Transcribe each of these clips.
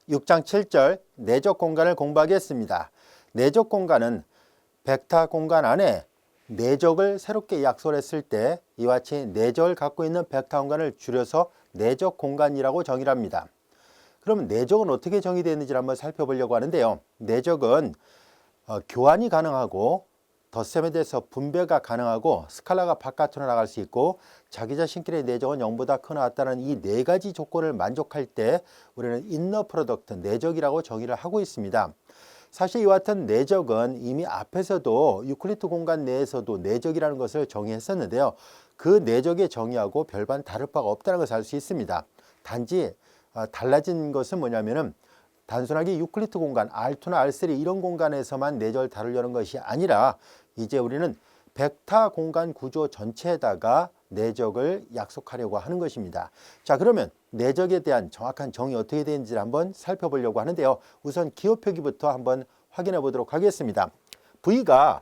6장 7절 내적 공간을 공부하겠습니다. 내적 공간은 벡터 공간 안에 내적을 새롭게 약속했을 때 이와 같이 내적을 갖고 있는 벡터 공간을 줄여서 내적 공간이라고 정의를 합니다. 그럼 내적은 어떻게 정의되어 있는지 한번 살펴보려고 하는데요. 내적은 교환이 가능하고 덧셈에 대해서 분배가 가능하고 스칼라가 바깥으로 나갈 수 있고 자기 자신끼리의 내적은 0보다 크거나 같다는 이 네 가지 조건을 만족할 때 우리는 인너 프로덕트, 내적이라고 정의를 하고 있습니다. 사실 이와 같은 내적은 이미 앞에서도 유클리드 공간 내에서도 내적이라는 것을 정의했었는데요. 그 내적의 정의하고 별반 다를 바가 없다는 것을 알 수 있습니다. 단지 달라진 것은 뭐냐면은 단순하게 유클리드 공간 R2나 R3 이런 공간에서만 내적을 다루려는 것이 아니라 이제 우리는 벡터 공간 구조 전체에다가 내적을 약속하려고 하는 것입니다. 자, 그러면 내적에 대한 정확한 정의 어떻게 되는지를 한번 살펴보려고 하는데요. 우선 기호 표기부터 한번 확인해 보도록 하겠습니다. V가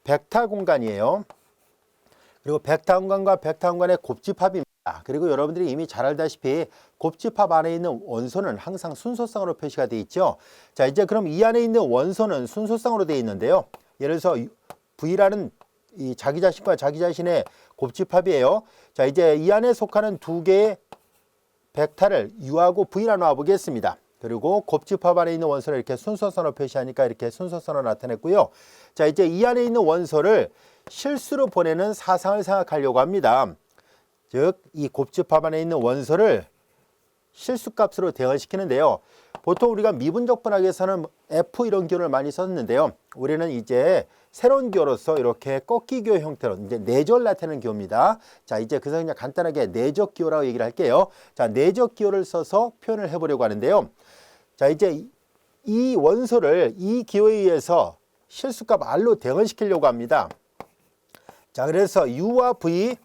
벡터 공간이에요. 그리고 벡터 공간과 벡터 공간의 곱집합입니다. 그리고 여러분들이 이미 잘 알다시피 곱집합 안에 있는 원소는 항상 순서상으로 표시가 되어 있죠. 자, 이제 그럼 이 안에 있는 원소는 순서상으로 되어 있는데요. 예를 들어서 V라는 이 자기 자신과 자기 자신의 곱집합이에요. 자, 이제 이 안에 속하는 두 개의 벡터를 U하고 V라 놔 보겠습니다. 그리고 곱집합 안에 있는 원소를 이렇게 순서선으로 표시하니까 이렇게 순서선으로 나타냈고요. 자, 이제 이 안에 있는 원소를 실수로 보내는 사상을 생각하려고 합니다. 즉, 이 곱집합 안에 있는 원소를 실수값으로 대응시키는데요. 보통 우리가 미분적 분학에서는 F 이런 기호를 많이 썼는데요. 우리는 이제 새로운 기호로서 이렇게 꺾기 기호 형태로 이제 내적을 나타내는 기호입니다. 자, 이제 그래서 그냥 간단하게 내적 기호라고 얘기를 할게요. 자, 내적 기호를 써서 표현을 해보려고 하는데요. 자, 이제 이 원소를 이 기호에 의해서 실수값 R로 대응시키려고 합니다. 자, 그래서 U와 V,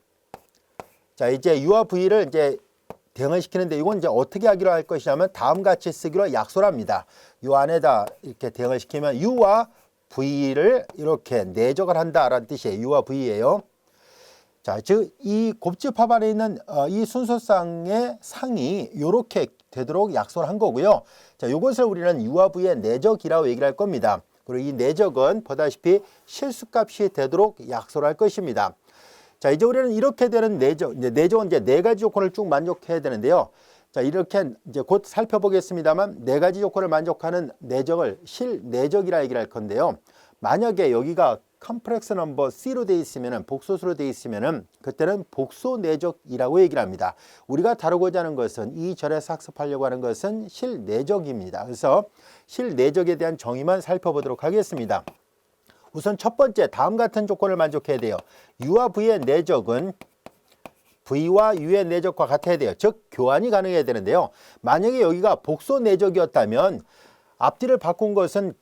자, 이제 U와 V를 이제 대응시키는데 이건 이제 어떻게 하기로 할 것이냐면 다음 같이 쓰기로 약속을 합니다. 이 안에다 이렇게 대응을 시키면 U와 V를 이렇게 내적을 한다라는 뜻이에요. U와 V예요. 자, 즉 이 곱집합 안에 있는 이 순서상의 상이 이렇게 되도록 약속을 한 거고요. 자, 이것을 우리는 U와 V의 내적이라고 얘기를 할 겁니다. 그리고 이 내적은 보다시피 실수값이 되도록 약속을 할 것입니다. 자, 이제 우리는 이렇게 되는 내적은 이제 네 가지 조건을 쭉 만족해야 되는데요. 자, 이렇게 이제 곧 살펴보겠습니다만 네 가지 조건을 만족하는 내적을 실내적이라 얘기를 할 건데요. 만약에 여기가 컴플렉스 넘버 C로 되어 있으면은 복소수로 되어 있으면은 그때는 복소 내적이라고 얘기를 합니다. 우리가 다루고자 하는 것은 이 절에서 학습하려고 하는 것은 실내적입니다. 그래서 실내적에 대한 정의만 살펴보도록 하겠습니다. 우선 첫 번째 다음 같은 조건을 만족해야 돼요. U와 V의 내적은 V와 U의 내적과 같아야 돼요. 즉 교환이 가능해야 되는데요. 만약에 여기가 복소 내적이었다면 앞뒤를 바꾼 것은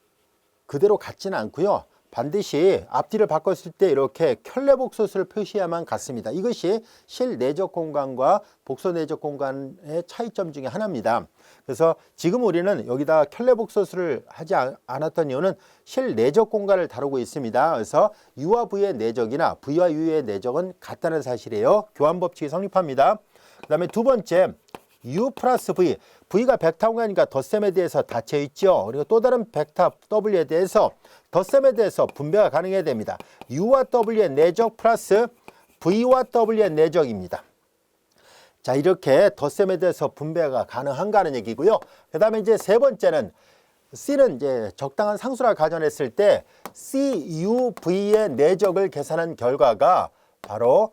그대로 같지는 않고요. 반드시 앞뒤를 바꿨을 때 이렇게 켤레복소수를 표시해야만 같습니다. 이것이 실내적 공간과 복소 내적 공간의 차이점 중에 하나입니다. 그래서 지금 우리는 여기다 켤레복소수를 하지 않았던 이유는 실내적 공간을 다루고 있습니다. 그래서 U와 V의 내적이나 V와 U의 내적은 같다는 사실이에요. 교환법칙이 성립합니다. 그 다음에 두 번째 U 플러스 V, V가 벡터 공간이니까 덧셈에 대해서 닫혀 있죠. 그리고 또 다른 벡터 W에 대해서 덧셈에 대해서 분배가 가능해야 됩니다. U와 W의 내적 플러스 V와 W의 내적입니다. 자, 이렇게 덧셈에 대해서 분배가 가능한가 하는 얘기고요. 그 다음에 이제 세 번째는 C는 이제 적당한 상수라 가정했을 때 C, U, V의 내적을 계산한 결과가 바로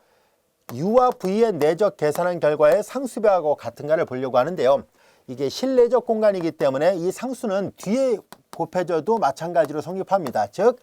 U와 V의 내적 계산한 결과의 상수배하고 같은가를 보려고 하는데요. 이게 실내적 공간이기 때문에 이 상수는 뒤에 곱해져도 마찬가지로 성립합니다. 즉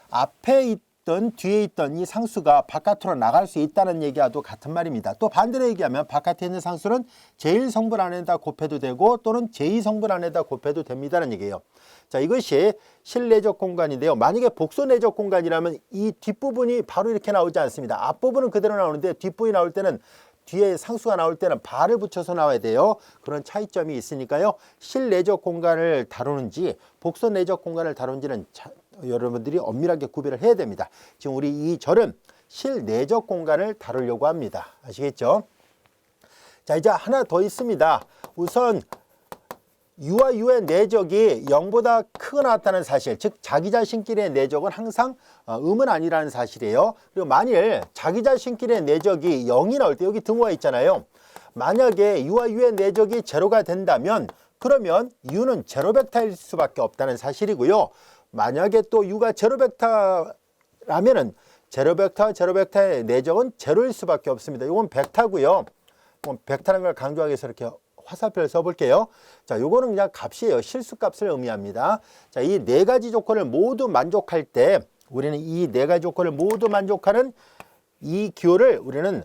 앞에 있던 뒤에 있던 이 상수가 바깥으로 나갈 수 있다는 얘기와도 같은 말입니다. 또 반대로 얘기하면 바깥에 있는 상수는 제1성분 안에다 곱해도 되고 또는 제2성분 안에다 곱해도 됩니다는 얘기예요. 자, 이것이 실내적 공간인데요. 만약에 복소 내적 공간이라면 이 뒷부분이 바로 이렇게 나오지 않습니다. 앞부분은 그대로 나오는데 뒷부분이 나올 때는 뒤에 상수가 나올 때는 발을 붙여서 나와야 돼요. 그런 차이점이 있으니까요. 실내적 공간을 다루는지 복소 내적 공간을 다루는지는 여러분들이 엄밀하게 구별을 해야 됩니다. 지금 우리 이 절은 실내적 공간을 다루려고 합니다. 아시겠죠? 자, 이제 하나 더 있습니다. 우선 U와 U의 내적이 0보다 크거나 같다는 사실, 즉 자기 자신끼리의 내적은 항상 음은 아니라는 사실이에요. 그리고 만일 자기 자신끼리의 내적이 0이 나올 때 여기 등호가 있잖아요. 만약에 U와 U의 내적이 제로가 된다면 그러면 U는 제로 벡터일 수밖에 없다는 사실이고요. 만약에 또 U가 제로 벡터라면은 제로 벡터의 내적은 제로일 수밖에 없습니다. 이건 벡터고요. 벡터라는 걸 강조하기 위해서 이렇게 화살표를 써볼게요. 자, 요거는 그냥 값이에요. 실수값을 의미합니다. 자, 이 네 가지 조건을 모두 만족할 때 우리는 이 네 가지 조건을 모두 만족하는 이 기호를 우리는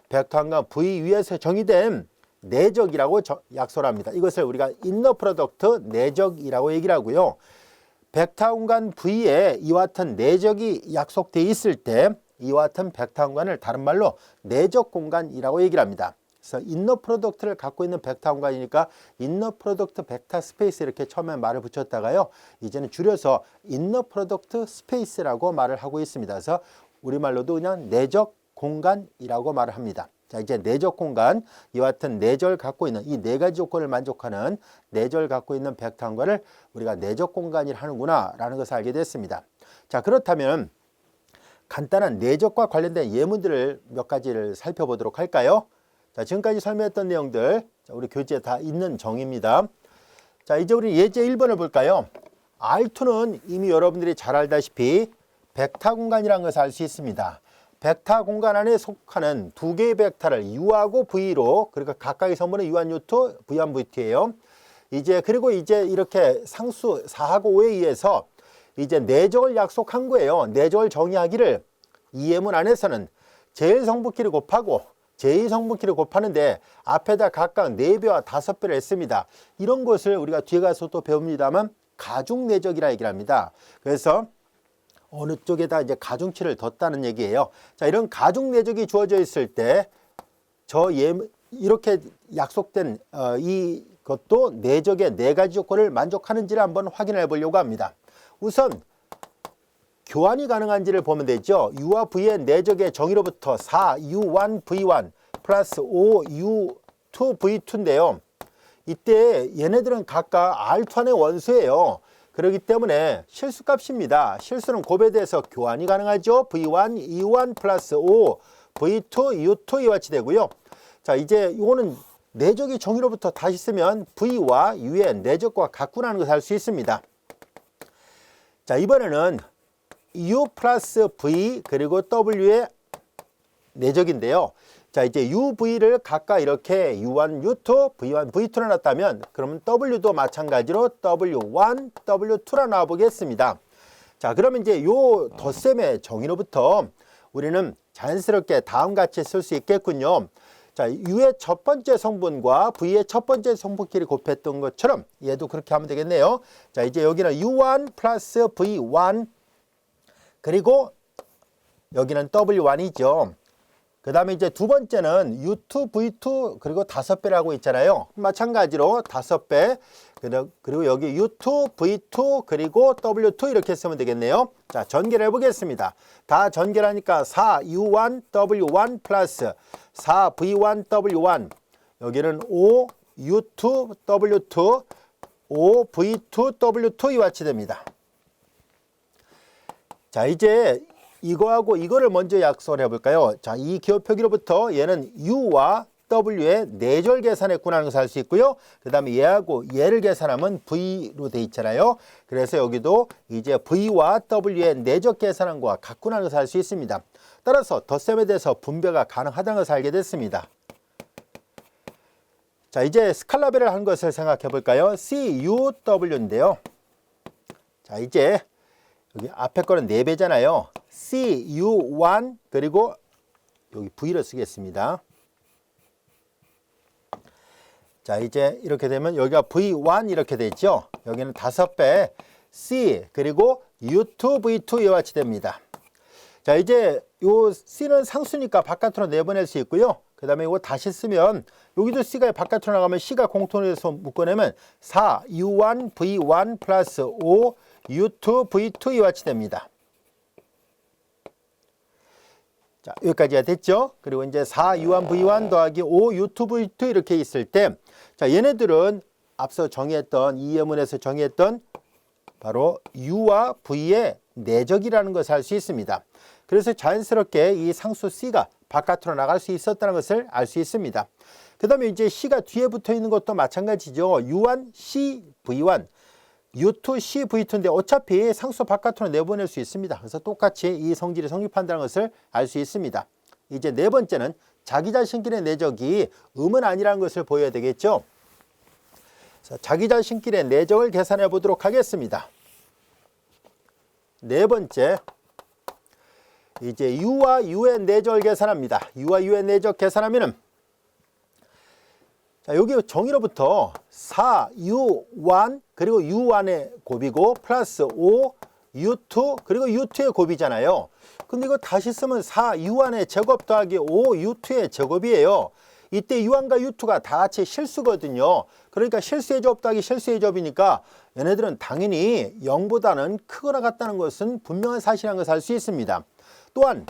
벡터 한강 V 위에서 정의된 내적이라고 약소를 합니다. 이것을 우리가 인너 프로덕트 내적이라고 얘기를 하고요. 벡터 공간 V에 이와 같은 내적이 약속되어 있을 때 이와 같은 벡터 공간을 다른 말로 내적 공간이라고 얘기를 합니다. 그래서 인너 프로덕트를 갖고 있는 벡터 공간이니까 인너 프로덕트 벡터 스페이스 이렇게 처음에 말을 붙였다가요. 이제는 줄여서 인너 프로덕트 스페이스라고 말을 하고 있습니다. 그래서 우리말로도 그냥 내적 공간이라고 말을 합니다. 자, 이제 내적 공간, 이와 같은 내적을 갖고 있는 이 네 가지 조건을 만족하는 내적을 갖고 있는 벡터 공간을 우리가 내적 공간이라 하는구나 라는 것을 알게 됐습니다. 자, 그렇다면 간단한 내적과 관련된 예문들을 몇 가지를 살펴보도록 할까요? 자, 지금까지 설명했던 내용들 우리 교재에 다 있는 정의입니다. 자, 이제 우리 예제 1번을 볼까요? R2는 이미 여러분들이 잘 알다시피 벡터 공간이라는 것을 알 수 있습니다. 벡터 공간 안에 속하는 두 개의 벡터를 U하고 V로, 그러니까 각각의 성분은 U1, U2, V1, V2예요. 그리고 이제 이렇게 상수 4하고 5에 의해서 이제 내적을 약속한 거예요. 내적을 정의하기를 이 예문 안에서는 제1성분끼리 곱하고 제2성분끼리 곱하는데 앞에다 각각 4배와 5배를 했습니다. 이런 것을 우리가 뒤에 가서 또 배웁니다만 가중내적이라 얘기를 합니다. 그래서 어느 쪽에다 이제 가중치를 뒀다는 얘기예요. 자, 이런 가중내적이 주어져 있을 때 이렇게 약속된 이것도 내적의 네 가지 조건을 만족하는지를 한번 확인해 보려고 합니다. 우선 교환이 가능한지를 보면 되죠. U와 V의 내적의 정의로부터 4U1 V1 플러스 5U2 V2인데요. 이때 얘네들은 각각 R2 안의 원수예요. 그렇기 때문에 실수값입니다. 실수는 곱에 대해서 교환이 가능하죠. V1, U1 플러스 5 V2, U2 이와 같이 되고요. 자, 이제 이거는 내적의 정의로부터 다시 쓰면 V와 U의 내적과 같구나는 것을 알 수 있습니다. 자, 이번에는 U 플러스 V 그리고 W의 내적인데요. 자, 이제 UV를 각각 이렇게 U1, U2, V1, V2로 놨다면 그러면 W도 마찬가지로 W1, W2로 놔보겠습니다. 자, 그러면 이제 요 덧셈의 정의로부터 우리는 자연스럽게 다음 같이 쓸 수 있겠군요. 자, U의 첫 번째 성분과 V의 첫 번째 성분끼리 곱했던 것처럼 얘도 그렇게 하면 되겠네요. 자, 이제 여기는 U1 플러스 V1 그리고 여기는 W1이죠. 그 다음에 이제 두 번째는 U2, V2 그리고 5배라고 있잖아요. 마찬가지로 5배 그리고 여기 U2, V2 그리고 W2 이렇게 쓰면 되겠네요. 자, 전개를 해보겠습니다. 다 전개하니까 4U1, W1 플러스 4V1, W1 여기는 5U2, W2 5V2, W2 이와 같이 됩니다. 자, 이제 이거하고 이거를 먼저 약속을 해볼까요? 자, 이 기호 표기로부터 얘는 U와 W의 내절 계산했구나 하는 것을 알 수 있고요. 그 다음에 얘하고 얘를 계산하면 V로 돼 있잖아요. 그래서 여기도 이제 V와 W의 내적 계산한 것과 같구나 하는 것을 알 수 있습니다. 따라서 덧셈에 대해서 분배가 가능하다는 것을 알게 됐습니다. 자, 이제 스칼라별을 한 것을 생각해 볼까요? CUW인데요. 자, 이제 여기 앞에 거는 4배잖아요. CU1 그리고 여기 V를 쓰겠습니다. 자, 이제 이렇게 되면 여기가 V1 이렇게 되죠. 여기는 5배 C 그리고 U2, V2 이와 같이 됩니다. 자, 이제 요 C는 상수니까 바깥으로 내보낼 수 있고요. 그 다음에 이거 다시 쓰면 여기도 C가 바깥으로 나가면 C가 공통해서 묶어내면 4U1, V1 플러스 5 U2, V2 이와 같이 됩니다. 자, 여기까지가 됐죠? 그리고 이제 4U1, V1 더하기 5 U2, V2 이렇게 있을 때 자, 얘네들은 앞서 정의했던 이 예문에서 정의했던 바로 U와 V의 내적이라는 것을 알 수 있습니다. 그래서 자연스럽게 이 상수 C가 바깥으로 나갈 수 있었다는 것을 알 수 있습니다. 그 다음에 이제 C가 뒤에 붙어 있는 것도 마찬가지죠. U1, C, V1, U2, C, V2인데 어차피 상수 바깥으로 내보낼 수 있습니다. 그래서 똑같이 이 성질이 성립한다는 것을 알 수 있습니다. 이제 네 번째는 자기 자신끼리의 내적이 음은 아니라는 것을 보여야 되겠죠. 자기 자신끼리의 내적을 계산해 보도록 하겠습니다. 네 번째, 이제 U와 U의 내적을 계산합니다. U와 U의 내적 계산하면은, 자, 여기 정의로부터 4U1 그리고 U1의 곱이고 플러스 5U2 그리고 U2의 곱이잖아요. 근데 이거 다시 쓰면 4U1의 제곱 더하기 5U2의 제곱이에요. 이때 U1과 U2가 다 같이 실수거든요. 그러니까 실수의 제곱 더하기 실수의 제곱이니까 얘네들은 당연히 0보다는 크거나 같다는 것은 분명한 사실이라는 것을 알 수 있습니다. 또한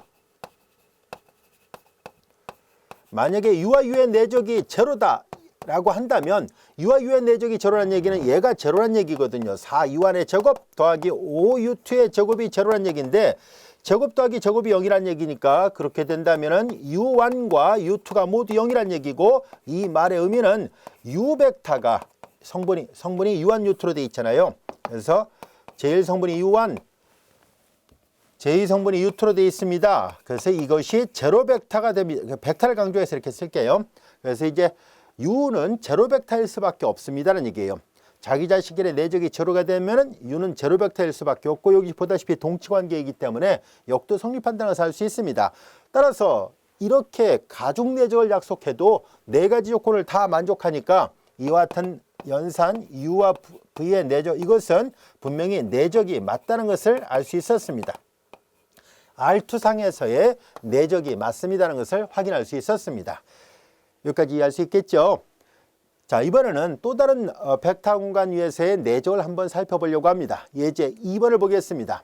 만약에 U와 U의 내적이 제로다 라고 한다면 U와 U의 내적이 제로란 얘기는 얘가 제로란 얘기거든요. 4U1의 제곱 더하기 5U2의 제곱이 제로란 얘기인데 제곱 더하기 제곱이 0이란 얘기니까 그렇게 된다면은 U1과 U2가 모두 0이란 얘기고 이 말의 의미는 U 벡터가 성분이 U1, U2로 되어 있잖아요. 그래서 제1성분이 U1, 제2성분이 U2로 되어 있습니다. 그래서 이것이 제로 벡터가 됩니다. 벡터를 강조해서 이렇게 쓸게요. 그래서 이제 U는 제로 벡터일 수밖에 없습니다라는 얘기예요. 자기 자신끼리 내적이 제로가 되면은 U는 제로 벡터일 수밖에 없고 여기 보다시피 동치관계이기 때문에 역도 성립한다는 것을 알 수 있습니다. 따라서 이렇게 가중 내적을 약속해도 네 가지 조건을 다 만족하니까 이와 같은 연산 U와 V의 내적, 이것은 분명히 내적이 맞다는 것을 알 수 있었습니다. R2상에서의 내적이 맞습니다는 것을 확인할 수 있었습니다. 여기까지 이해할 수 있겠죠? 자, 이번에는 또 다른 벡터 공간 위에서의 내적을 한번 살펴보려고 합니다. 예제 2번을 보겠습니다.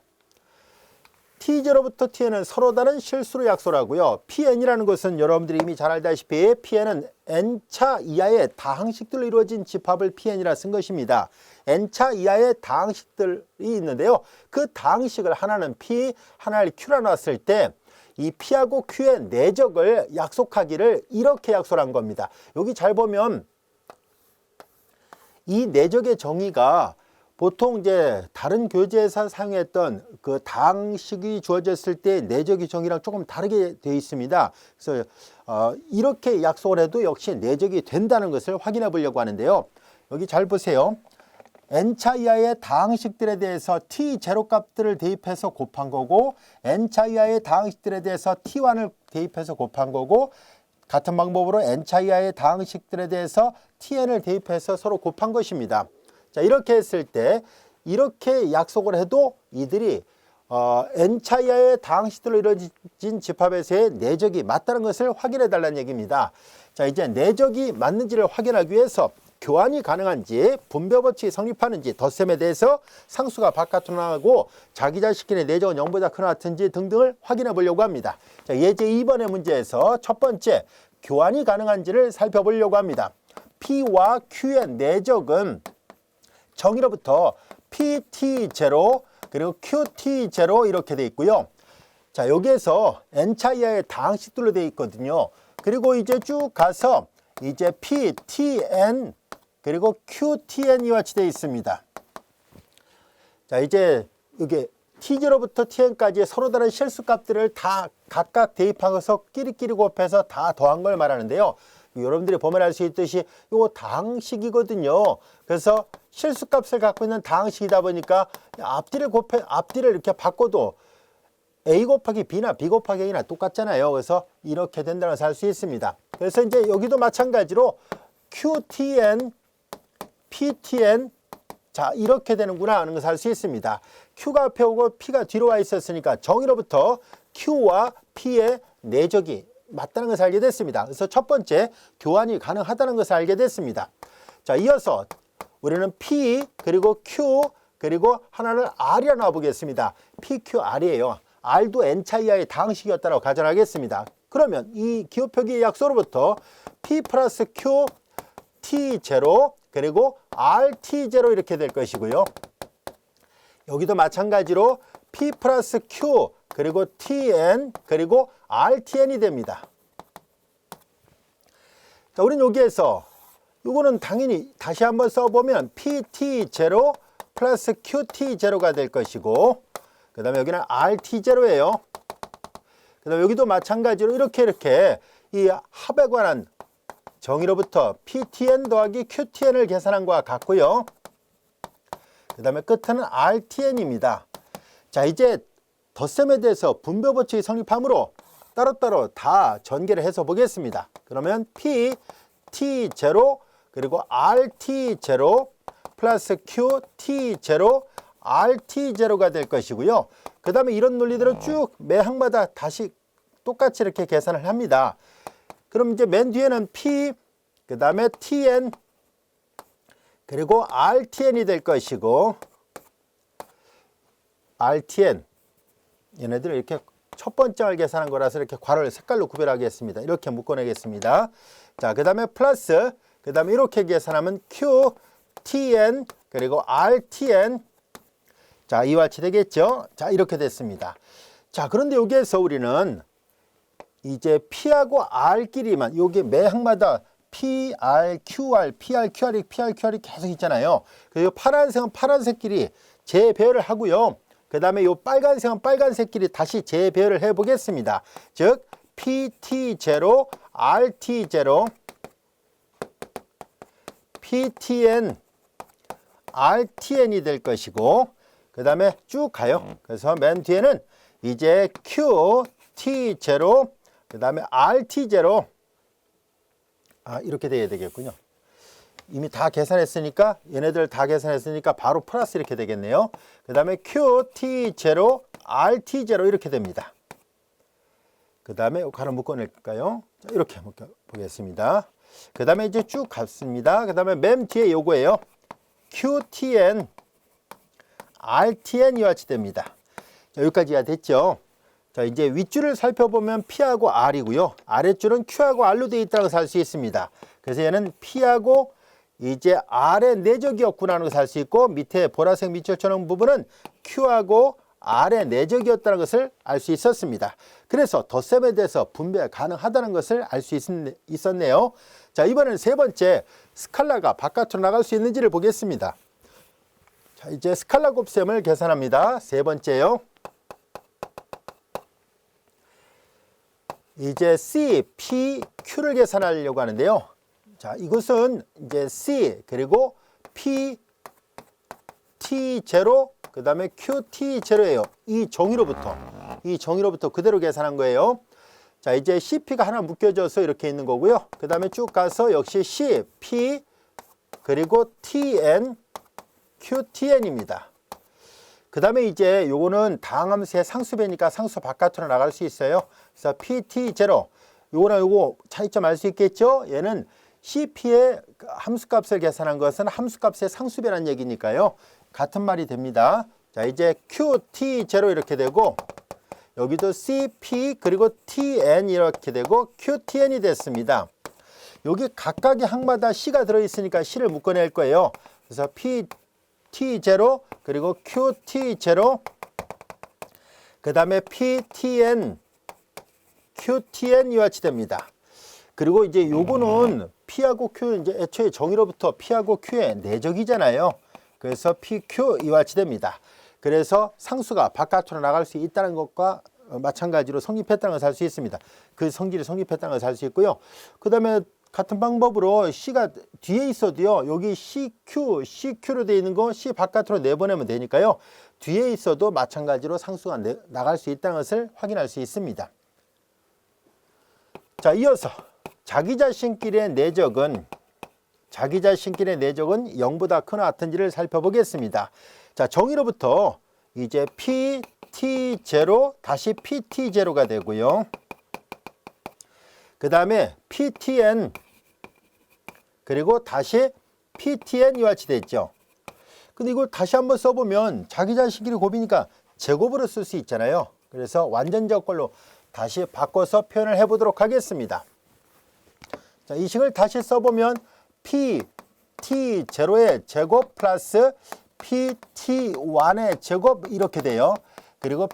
T0부터 Tn은 서로 다른 실수로 약속을 하고요. Pn이라는 것은 여러분들이 이미 잘 알다시피 Pn은 n차 이하의 다항식들로 이루어진 집합을 Pn이라 쓴 것입니다. n차 이하의 다항식들이 있는데요. 그 다항식을 하나는 P, 하나를 Q라 놨을 때 이 P하고 Q의 내적을 약속하기를 이렇게 약속한 겁니다. 여기 잘 보면 이 내적의 정의가 보통 이제 다른 교재에서 사용했던 그 다항식이 주어졌을 때 내적의 정의랑 조금 다르게 되어 있습니다. 그래서 이렇게 약속을 해도 역시 내적이 된다는 것을 확인해 보려고 하는데요. 여기 잘 보세요. n차 이하의 다항식들에 대해서 t0 값들을 대입해서 곱한 거고 n차 이하의 다항식들에 대해서 t1을 대입해서 곱한 거고 같은 방법으로 n차 이하의 다항식들에 대해서 tn을 대입해서 서로 곱한 것입니다. 자, 이렇게 했을 때 이렇게 약속을 해도 이들이 n차 이하의 다항식들로 이루어진 집합에서의 내적이 맞다는 것을 확인해 달라는 얘기입니다. 자, 이제 내적이 맞는지를 확인하기 위해서 교환이 가능한지 분배 법칙이 성립하는지 덧셈에 대해서 상수가 바깥으로 나가고 자기 자신끼리 내적은 0보다 크나 같은지 등등을 확인해 보려고 합니다. 자, 예제 2번의 문제에서 첫 번째 교환이 가능한지를 살펴보려고 합니다. P와 Q의 내적은 정의로부터 PT0 그리고 QT0 이렇게 돼 있고요. 자, 여기에서 n차 이하의 다항식들로 돼 있거든요. 그리고 이제 쭉 가서 이제 PTN 그리고 QTN이 같이 되어 있습니다. 자, 이제 여기 T0부터 TN까지 서로 다른 실수값들을 다 각각 대입하면서 끼리끼리 곱해서 다 더한 걸 말하는데요. 여러분들이 보면 알 수 있듯이 이거 다항식이거든요. 그래서 실수값을 갖고 있는 다항식이다 보니까 앞뒤를 이렇게 바꿔도 A 곱하기 B나 B 곱하기 A나 똑같잖아요. 그래서 이렇게 된다는 것을 알 수 있습니다. 그래서 이제 여기도 마찬가지로 QTN, PTN, 자, 이렇게 되는구나 하는 것을 알 수 있습니다. Q가 앞에 오고 P가 뒤로 와 있었으니까 정의로부터 Q와 P의 내적이 맞다는 것을 알게 됐습니다. 그래서 첫 번째 교환이 가능하다는 것을 알게 됐습니다. 자, 이어서 우리는 P 그리고 Q 그리고 하나를 R이라 놔보겠습니다. PQR이에요. R도 n차 이하의 다항식이었다고 가정하겠습니다. 그러면 이 기호표기의 약속으로부터 P 플러스 Q T0 그리고 RT0 이렇게 될 것이고요. 여기도 마찬가지로 P 플러스 Q 그리고 TN 그리고 RTN이 됩니다. 자, 우리는 여기에서 이거는 당연히 다시 한번 써보면 PT0 플러스 QT0가 될 것이고, 그 다음에 여기는 RT0예요. 그 다음에 여기도 마찬가지로 이렇게 이 합에 관한 정의로부터 PTN 더하기 QTN을 계산한 것과 같고요. 그 다음에 끝은 RTN입니다. 자, 이제 덧셈에 대해서 분배 법칙이 성립하므로 따로따로 다 전개를 해서 보겠습니다. 그러면 PT0 그리고 RT0 플러스 QT0 RT0가 될 것이고요. 그 다음에 이런 논리대로 쭉 매 항마다 다시 똑같이 이렇게 계산을 합니다. 그럼 이제 맨 뒤에는 P, 그 다음에 TN, 그리고 RTN이 될 것이고, RTN, 얘네들을 이렇게 첫 번째 걸 계산한 거라서 이렇게 괄호를 색깔로 구별하겠습니다. 이렇게 묶어내겠습니다. 자, 그 다음에 플러스, 그 다음에 이렇게 계산하면 Q, TN, 그리고 RTN. 자, 이와 같이 되겠죠? 자, 이렇게 됐습니다. 자, 그런데 여기에서 우리는 이제 P하고 R끼리만, 여기 매 항마다 PR, QR, PR, QR이, PR, QR이 계속 있잖아요. 그리고 파란색은 파란색끼리 재배열을 하고요. 그 다음에 이 빨간색은 빨간색끼리 다시 재배열을 해 보겠습니다. 즉, PT0, RT0, PTN, RTN이 될 것이고, 그 다음에 쭉 가요. 그래서 맨 뒤에는 이제 QT0, 그 다음에 RT0, 이렇게 돼야 되겠군요. 이미 다 계산했으니까, 얘네들 다 계산했으니까 바로 플러스 이렇게 되겠네요. 그 다음에 QT0, RT0 이렇게 됩니다. 그 다음에 하나 묶어낼까요? 자, 이렇게 묶어보겠습니다. 그 다음에 이제 쭉 갔습니다. 그 다음에 맨 뒤에 요거예요. QTN, RTN이 같이 됩니다. 자, 여기까지가 됐죠. 자, 이제 윗줄을 살펴보면 P하고 R이고요. 아랫줄은 Q하고 R로 되어 있다고 살 수 있습니다. 그래서 얘는 P하고 이제 R의 내적이었구나 하는 것을 알 수 있고, 밑에 보라색 밑줄처럼 부분은 Q하고 R의 내적이었다는 것을 알 수 있었습니다. 그래서 덧셈에 대해서 분배가 가능하다는 것을 알 수 있었네요. 자, 이번에는 세 번째, 스칼라가 바깥으로 나갈 수 있는지를 보겠습니다. 자, 이제 스칼라 곱셈을 계산합니다. 세 번째요. 이제 C, P, Q를 계산하려고 하는데요. 자, 이것은 이제 C, 그리고 P, T0, 그 다음에 QT0예요. 이 정의로부터 그대로 계산한 거예요. 자, 이제 CP가 하나 묶여져서 이렇게 있는 거고요. 그 다음에 쭉 가서 역시 C, P, 그리고 TN, QTN입니다. 그 다음에 이제 요거는 다항함수의 상수배니까 상수 바깥으로 나갈 수 있어요. 그래서 PT0, 요거랑 요거 차이점 알 수 있겠죠? 얘는 CP의 함수값을 계산한 것은 함수값의 상수배라는 얘기니까요. 같은 말이 됩니다. 자, 이제 QT0 이렇게 되고, 여기도 CP 그리고 TN 이렇게 되고 QTN이 됐습니다. 여기 각각의 항마다 C가 들어있으니까 C를 묶어낼 거예요. 그래서 PT0 그리고 QT0, 그 다음에 PTN, QTN 이와 같이 됩니다. 그리고 이제 요거는 P하고 Q, 이제 애초에 정의로부터 P하고 Q의 내적이잖아요. 그래서 PQ 이와 같이 됩니다. 그래서 상수가 바깥으로 나갈 수 있다는 것과 마찬가지로 성립했다는 것을 알 수 있습니다. 그 성질이 성립했다는 것을 알 수 있고요. 그 다음에 같은 방법으로 C가 뒤에 있어도요. 여기 CQ로 되어 있는 거 C 바깥으로 내보내면 되니까요. 뒤에 있어도 마찬가지로 상수가 나갈 수 있다는 것을 확인할 수 있습니다. 자, 이어서 자기 자신끼리의 내적은 0보다 크나 같은지를 살펴보겠습니다. 자, 정의로부터 이제 PT0 다시 PT0가 되고요. 그 다음에 PTN 그리고 다시 PTN 이와 같이 됐죠. 근데 이걸 다시 한번 써보면 자기 자신끼리 곱이니까 제곱으로 쓸 수 있잖아요. 그래서 완전적 걸로 다시 바꿔서 표현을 해보도록 하겠습니다. 자, 이 식을 다시 써보면 PT0의 제곱 플러스 PT1의 제곱 이렇게 돼요. 그리고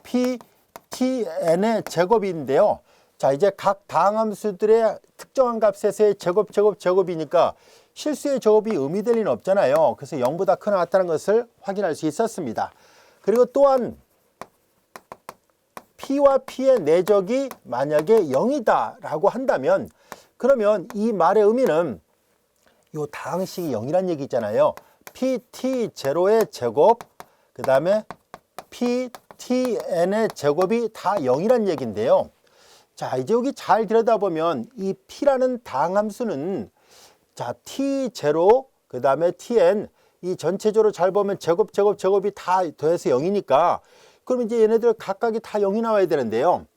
PTn의 제곱인데요. 자, 이제 각 다항함수들의 특정한 값에서의 제곱이니까 실수의 제곱이 의미될 리는 없잖아요. 그래서 0보다 크나 같다는 것을 확인할 수 있었습니다. 그리고 또한 P와 P의 내적이 만약에 0이다 라고 한다면 그러면 이 말의 의미는 이 다항식이 0이란 얘기 있잖아요. PT0의 제곱, 그 다음에 PTn의 제곱이 다 0이란 얘기인데요. 자, 이제 여기 잘 들여다보면 이 P라는 다항함수는 자, T0, 그 다음에 Tn, 이 전체적으로 잘 보면 제곱이 다 더해서 0이니까 그럼 이제 얘네들 각각이 다 0이 나와야 되는데요.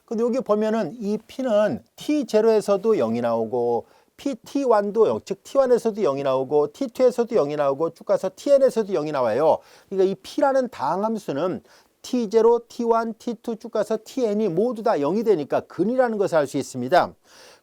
근데 여기 보면은 이 P는 T0에서도 0이 나오고 PT1도 0, 즉 T1에서도 0이 나오고 T2에서도 0이 나오고 쭉 가서 Tn에서도 0이 나와요. 그러니까 이 P라는 다항함수는 T0, T1, T2 쭉 가서 Tn이 모두 다 0이 되니까 근이라는 것을 알 수 있습니다.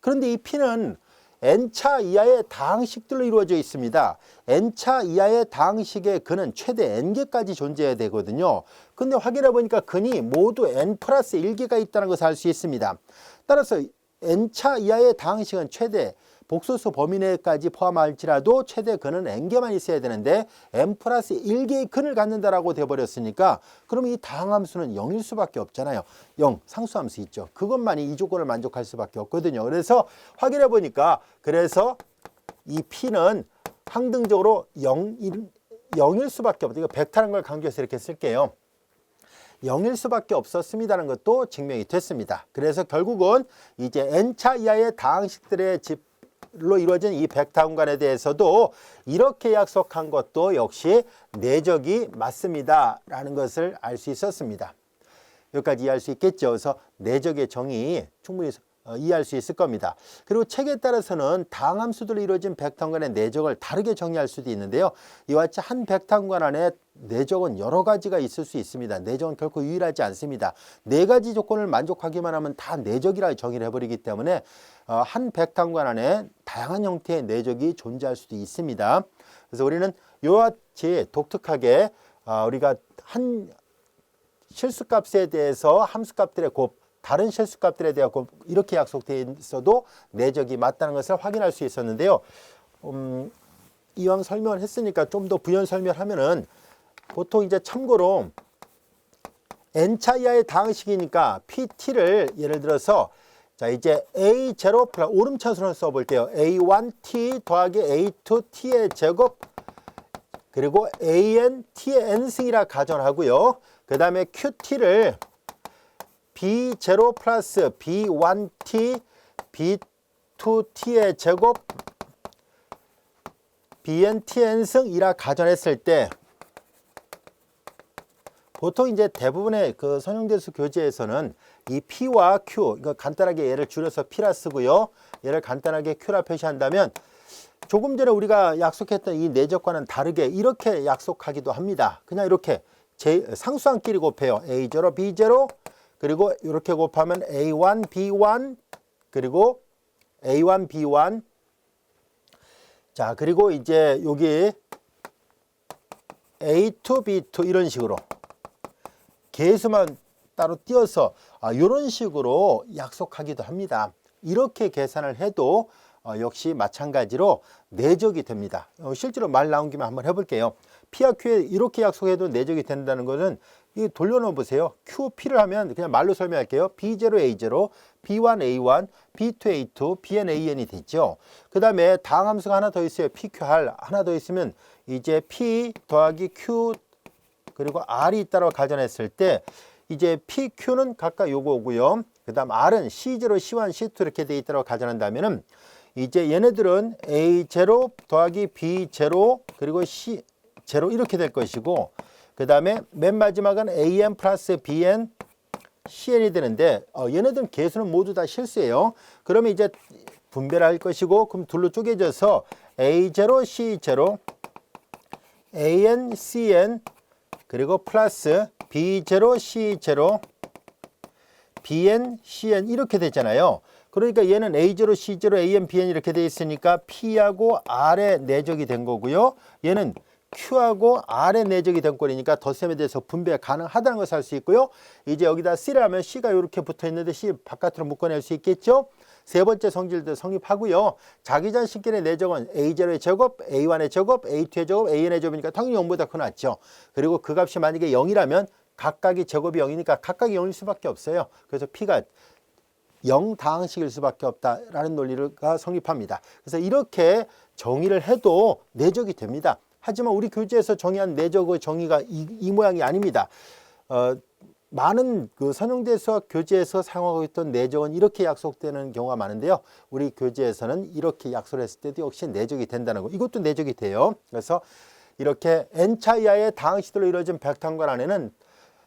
그런데 이 P는 n차 이하의 다항식들로 이루어져 있습니다. n차 이하의 다항식의 근은 최대 n개까지 존재해야 되거든요. 근데 확인해 보니까 근이 모두 n 플러스 1개가 있다는 것을 알 수 있습니다. 따라서 n차 이하의 다항식은 최대 복소수 범위 내까지 포함할지라도 최대 근은 n개만 있어야 되는데 n 플러스 1개의 근을 갖는다라고 되어버렸으니까 그럼 이 다항함수는 0일 수밖에 없잖아요. 0, 상수함수 있죠. 그것만이 이 조건을 만족할 수밖에 없거든요. 그래서 확인해 보니까 그래서 이 P는 항등적으로 0일 수밖에 없다. 이거 벡터라는 걸 강조해서 이렇게 쓸게요. 0일 수밖에 없었습니다는 것도 증명이 됐습니다. 그래서 결국은 이제 n차 이하의 다항식들의 집로 이루어진 이 벡터 공간에 대해서도 이렇게 약속한 것도 역시 내적이 맞습니다 라는 것을 알 수 있었습니다. 여기까지 이해할 수 있겠죠. 그래서 내적의 정의 충분히 이해할 수 있을 겁니다. 그리고 책에 따라서는 다항함수들로 이루어진 벡터 공간의 내적을 다르게 정의할 수도 있는데요. 이와 같이 한 벡터 공간 안에 내적은 여러 가지가 있을 수 있습니다. 내적은 결코 유일하지 않습니다. 네 가지 조건을 만족하기만 하면 다 내적이라 정의를 해버리기 때문에 한 벡터 공간 안에 다양한 형태의 내적이 존재할 수도 있습니다. 그래서 우리는 이와 같이 독특하게 우리가 한 실수값에 대해서 함수값들의 곱 다른 실수값들에 대해 이렇게 약속되어 있어도 내적이 맞다는 것을 확인할 수 있었는데요. 이왕 설명을 했으니까 좀 더 부연 설명하면은 보통 이제 참고로 n차 이하의 다항식이니까 PT를 예를 들어서 자 이제 A0 플러스 오름차순으로 써볼게요. A1T 더하기 A2T의 제곱 그리고 AN T의 n승이라 가정하고요. 그 다음에 QT를 B0 플러스 B1T, B2T의 제곱, BNTN승이라 가정했을 때 보통 이제 대부분의 그 선형대수 교재에서는 이 P와 Q, 이거 간단하게 얘를 줄여서 P라 쓰고요. 얘를 간단하게 Q라 표시한다면 조금 전에 우리가 약속했던 이 내적과는 다르게 이렇게 약속하기도 합니다. 그냥 이렇게 상수항끼리 곱해요. A0, B0, 그리고 이렇게 곱하면 A1, B1, 그리고 A1, B1. 자, 그리고 이제 여기 A2, B2 이런 식으로 개수만 따로 띄어서 이런 식으로 약속하기도 합니다. 이렇게 계산을 해도 역시 마찬가지로 내적이 됩니다. 실제로 말 나온 김에 한번 해볼게요. P와 Q에 이렇게 약속해도 내적이 된다는 것은 이 돌려놓아 보세요. Q, P를 하면 그냥 말로 설명할게요. B0, A0, B1, A1, B2, A2, Bn, An이 됐죠. 그 다음에 다항함수가 하나 더 있어요. PQR 하나 더 있으면 이제 P 더하기 Q 그리고 R이 있다고 가정했을 때 이제 PQ는 각각 요거고요. 그 다음 R은 C0, C1, C2 이렇게 돼 있다고 가정한다면은 이제 얘네들은 A0 더하기 B0 그리고 C0 이렇게 될 것이고 그 다음에 맨 마지막은 AN 플러스 BN CN이 되는데 얘네들은 개수는 모두 다 실수예요. 그러면 이제 분배를 할 것이고 그럼 둘로 쪼개져서 A0, C0, AN, CN 그리고 플러스 B0, C0, BN, CN 이렇게 되잖아요. 그러니까 얘는 A0, C0, AN, BN 이렇게 돼 있으니까 P하고 R의 내적이 된 거고요. 얘는 Q하고 R의 내적이 된 꼴이니까 덧셈에 대해서 분배 가능하다는 것을 알 수 있고요. 이제 여기다 C를 하면 C가 이렇게 붙어 있는데 C 바깥으로 묶어낼 수 있겠죠. 세 번째 성질도 성립하고요. 자기자신끼리 내적은 A0의 제곱, A1의 제곱, A2의 제곱, AN의 제곱이니까 당연히 0보다 크죠. 그리고 그 값이 만약에 0이라면 각각의 제곱이 0이니까 각각이 0일 수밖에 없어요. 그래서 P가 0다항식일 수밖에 없다라는 논리가 성립합니다. 그래서 이렇게 정의를 해도 내적이 됩니다. 하지만 우리 교재에서 정의한 내적의 정의가 이 모양이 아닙니다. 많은 그 선형대 수학 교재에서 사용하고 있던 내적은 이렇게 약속되는 경우가 많은데요. 우리 교재에서는 이렇게 약속을 했을 때도 역시 내적이 된다는 거. 이것도 내적이 돼요. 그래서 이렇게 n차 이하의 다항식들로 이루어진 벡터항관 안에는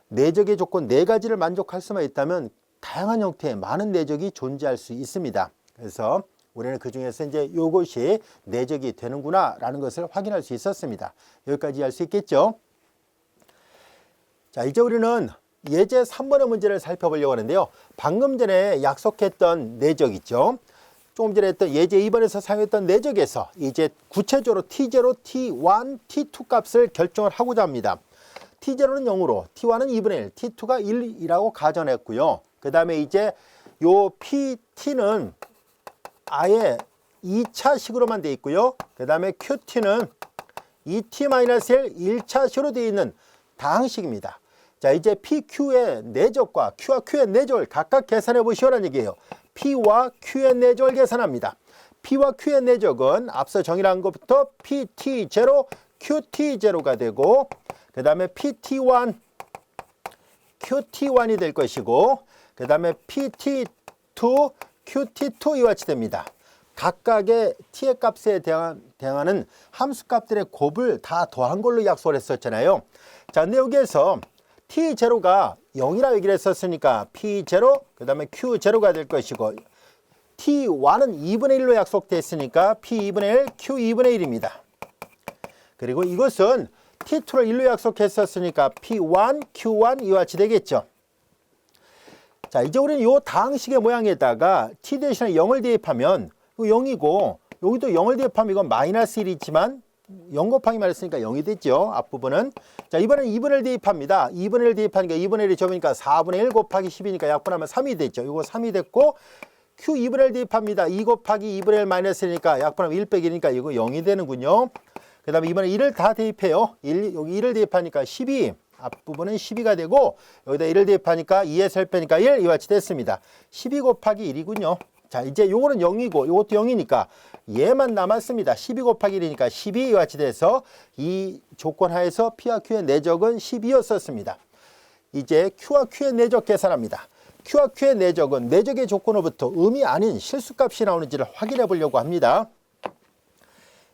내적의 조건 4가지를 만족할 수만 있다면 다양한 형태의 많은 내적이 존재할 수 있습니다. 그래서 우리는 그 중에서 이제 이것이 내적이 되는구나 라는 것을 확인할 수 있었습니다. 여기까지 할 수 있겠죠? 자, 이제 우리는 예제 3번의 문제를 살펴보려고 하는데요. 방금 전에 약속했던 내적 있죠? 조금 전에 했던 예제 2번에서 사용했던 내적에서 이제 구체적으로 T0, T1, T2 값을 결정을 하고자 합니다. T0는 0으로, T1은 2분의 1, T2가 1이라고 가정했고요. 그 다음에 이제 요 PT는 아예 2차식으로만 되어 있고요. 그 다음에 QT는 2T-1 1차식으로 되어 있는 다항식입니다. 자, 이제 PQ의 내적과 Q와 Q의 내적을 각각 계산해 보시오라는 얘기예요. P와 Q의 내적을 계산합니다. P와 Q의 내적은 앞서 정의한 것부터 PT0, QT0가 되고 그 다음에 PT1, QT1이 될 것이고 그 다음에 PT2, QT2 이와 같이 됩니다. 각각의 t의 값에 대항하는 함수값들의 곱을 다 더한 걸로 약속을 했었잖아요. 자, 근데 여기에서 T0가 0이라고 얘기를 했었으니까 P0, 그 다음에 Q0가 될 것이고 T1은 2분의 1로 약속됐으니까 P2분의 1, Q2분의 1입니다. 그리고 이것은 T2를 1로 약속했었으니까 P1, Q1 이와 같이 되겠죠. 자, 이제 우리는 이 다항식의 모양에다가 T 대신에 0을 대입하면 0이고 여기도 0을 대입하면 이건 마이너스 1이 있지만 0 곱하기 말했으니까 0이 됐죠. 앞부분은. 자, 이번엔 2분의 1 대입합니다. 2분의 1 대입하니까 2분의 1이 접으니까 4분의 1 곱하기 10이니까 약분하면 3이 됐죠. 이거 3이 됐고 Q 2분의 1 대입합니다. 2 곱하기 2분의 1 마이너스 1이니까 약분하면 1 빼기 1이니까 이거 0이 되는군요. 그 다음에 이번에 1을 다 대입해요. 여기 1을 대입하니까 12. 앞부분은 12가 되고 여기다 1을 대입하니까 2에서 1 빼니까 1 이와 같이 됐습니다. 12 곱하기 1이군요. 자, 이제 요거는 0이고 요것도 0이니까 얘만 남았습니다. 12 곱하기 1이니까 12 이와 같이 돼서 이 조건 하에서 P와 Q의 내적은 12였었습니다. 이제 Q와 Q의 내적 계산합니다. Q와 Q의 내적은 내적의 조건으로부터 음이 아닌 실수값이 나오는지를 확인해 보려고 합니다.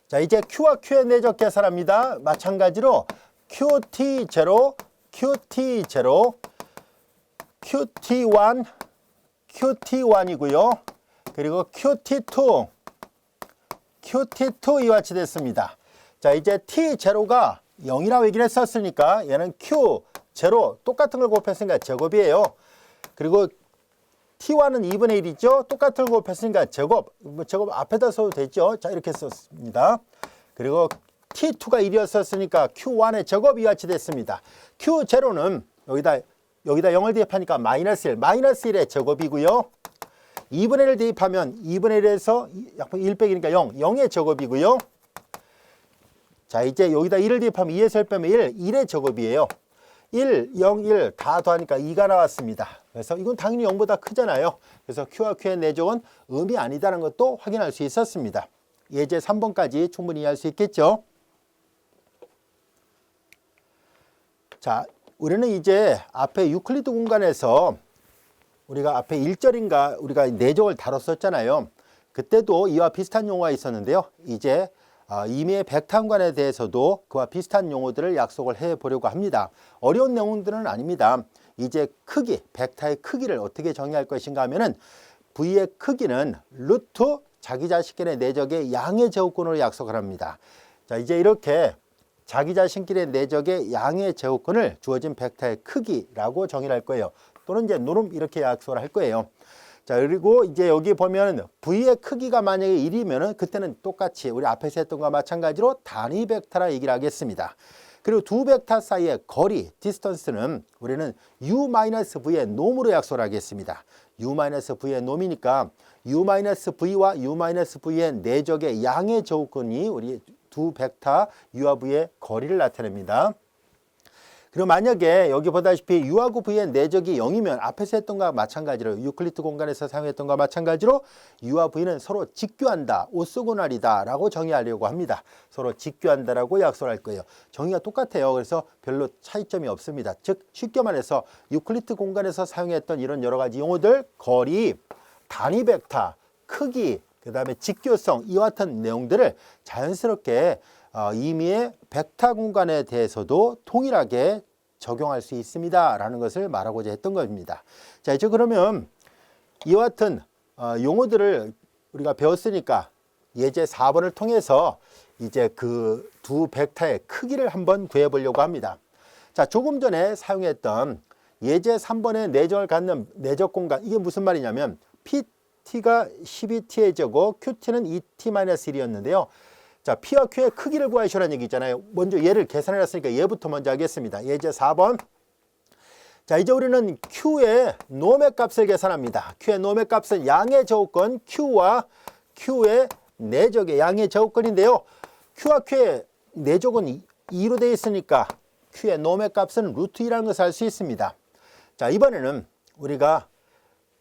자, 이제 Q와 Q의 내적 계산합니다. 마찬가지로 QT0, QT0, QT1, QT1이고요. 그리고 QT2, QT2 이와 같이 됐습니다. 자, 이제 T0가 0이라고 얘기를 했었으니까 얘는 Q0 똑같은 걸 곱했으니까 제곱이에요. 그리고 T1은 2분의 1이죠. 똑같은 걸 곱했으니까 제곱. 제곱 앞에다 써도 되죠. 자, 이렇게 썼습니다. 그리고 T2가 1이었었으니까 Q1의 제곱이 같이 됐습니다. Q0는 여기다 0을 대입하니까 마이너스 1, 마이너스 1의 제곱이고요. 2분의 1 대입하면 2분의 1에서 약분 1 빼기니까 0, 0의 제곱이고요. 자, 이제 여기다 1을 대입하면 2에서 1 빼면 1, 1의 제곱이에요. 1, 0, 1 다 더하니까 2가 나왔습니다. 그래서 이건 당연히 0보다 크잖아요. 그래서 Q와 Q의 내적은 음이 아니다라는 것도 확인할 수 있었습니다. 예제 3번까지 충분히 이해할 수 있겠죠. 자, 우리는 이제 앞에 유클리드 공간에서 우리가 앞에 1절인가 우리가 내적을 다뤘었잖아요. 그때도 이와 비슷한 용어가 있었는데요. 이제 이미의 벡터항관에 대해서도 그와 비슷한 용어들을 약속을 해보려고 합니다. 어려운 내용들은 아닙니다. 이제 크기, 벡터의 크기를 어떻게 정의할 것인가 하면은 V의 크기는 루트 자기자신끼리의 내적의 양의 제곱근으로 약속을 합니다. 자, 이제 이렇게 자기자신끼리의 내적의 양의 제곱근을 주어진 벡터의 크기라고 정의를 할 거예요. 또는 이제 노름 이렇게 약속을 할 거예요. 자, 그리고 이제 여기 보면 V의 크기가 만약에 1이면은 그때는 똑같이 우리 앞에서 했던 것과 마찬가지로 단위 벡터라 얘기를 하겠습니다. 그리고 두 벡터 사이의 거리, 디스턴스는 우리는 U-V의 놈으로 약속을 하겠습니다. U-V의 놈이니까 U-V와 U-V의 내적의 양의 조건이 우리 두 벡터 U와 V의 거리를 나타냅니다. 그리고 만약에 여기 보다시피 U하고 V의 내적이 0이면 앞에서 했던 것과 마찬가지로 유클리드 공간에서 사용했던 것과 마찬가지로 U와 V는 서로 직교한다, 오소고날이다 라고 정의하려고 합니다. 서로 직교한다라고 약속을 할 거예요. 정의가 똑같아요. 그래서 별로 차이점이 없습니다. 즉 쉽게 말해서 유클리드 공간에서 사용했던 이런 여러 가지 용어들, 거리, 단위 벡터, 크기, 그 다음에 직교성, 이와 같은 내용들을 자연스럽게 임의의 벡터 공간에 대해서도 동일하게 적용할 수 있습니다 라는 것을 말하고자 했던 겁니다. 자, 이제 그러면 이와 같은 용어들을 우리가 배웠으니까 예제 4번을 통해서 이제 그 두 벡터의 크기를 한번 구해 보려고 합니다. 자, 조금 전에 사용했던 예제 3번의 내적을 갖는 내적 공간, 이게 무슨 말이냐면 PT가 12T의 제곱, QT는 2T-1이었는데요. 자, P와 Q의 크기를 구하시라는 얘기 있잖아요. 먼저 얘를 계산해 놨으니까 얘부터 먼저 하겠습니다. 예제 4번. 자, 이제 우리는 Q의 놈의 값을 계산합니다. Q의 놈의 값은 양의 제곱권 Q와 Q의 내적의 양의 제곱권인데요. Q와 Q의 내적은 2로 되어 있으니까 Q의 놈의 값은 루트 2라는 것을 알 수 있습니다. 자, 이번에는 우리가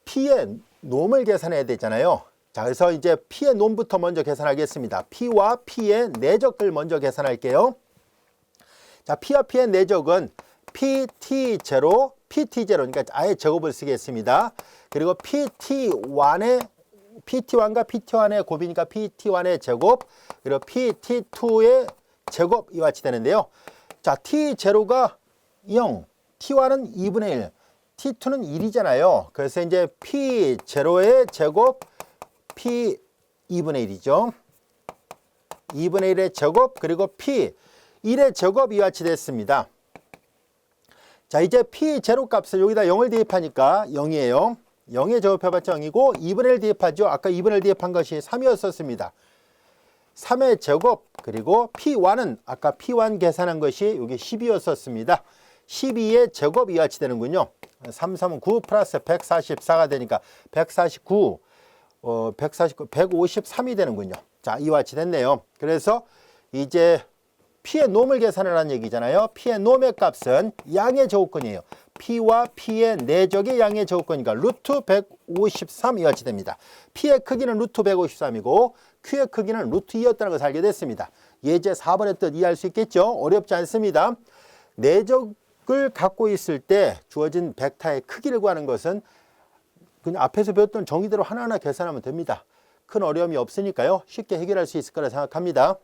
P의 놈을 계산해야 되잖아요. 자, 그래서 이제 P의 놈부터 먼저 계산하겠습니다. P와 P의 내적을 먼저 계산할게요. 자, P와 P의 내적은 PT0, PT0, 그러니까 아예 제곱을 쓰겠습니다. 그리고 PT1과 PT1의 곱이니까 PT1의 제곱, 그리고 PT2의 제곱 이와 같이 되는데요. 자, T0가 0, T1은 2분의 1, T2는 1이잖아요. 그래서 이제 P0의 제곱, P 2분의 1이죠. 2분의 1의 제곱, 그리고 P 1의 제곱 이와 같이 됐습니다. 자, 이제 P 제로 값을 여기다 0을 대입하니까 0이에요. 0에 제곱해봤자 0이고 2분의 1 대입하죠. 아까 2분의 1 대입한 것이 3이었었습니다. 3의 제곱, 그리고 P1은 아까 P1 계산한 것이 여기 12였었습니다. 12의 제곱 이와 같이 되는군요. 3, 3은 9 플러스 144가 되니까 149, 153이 되는군요. 자, 이와 같이 됐네요. 그래서 이제 P의 놈을 계산하라는 얘기잖아요. P의 놈의 값은 양의 제곱권이에요. P와 P의 내적의 양의 제곱권이니까 루트 153 이와 같이 됩니다. P의 크기는 루트 153이고 Q의 크기는 루트 2였다는 것을 알게 됐습니다. 예제 4번의 뜻 이해할 수 있겠죠? 어렵지 않습니다. 내적을 갖고 있을 때 주어진 벡터의 크기를 구하는 것은 그냥 앞에서 배웠던 정의대로 하나하나 계산하면 됩니다. 큰 어려움이 없으니까요. 쉽게 해결할 수 있을 거라 생각합니다.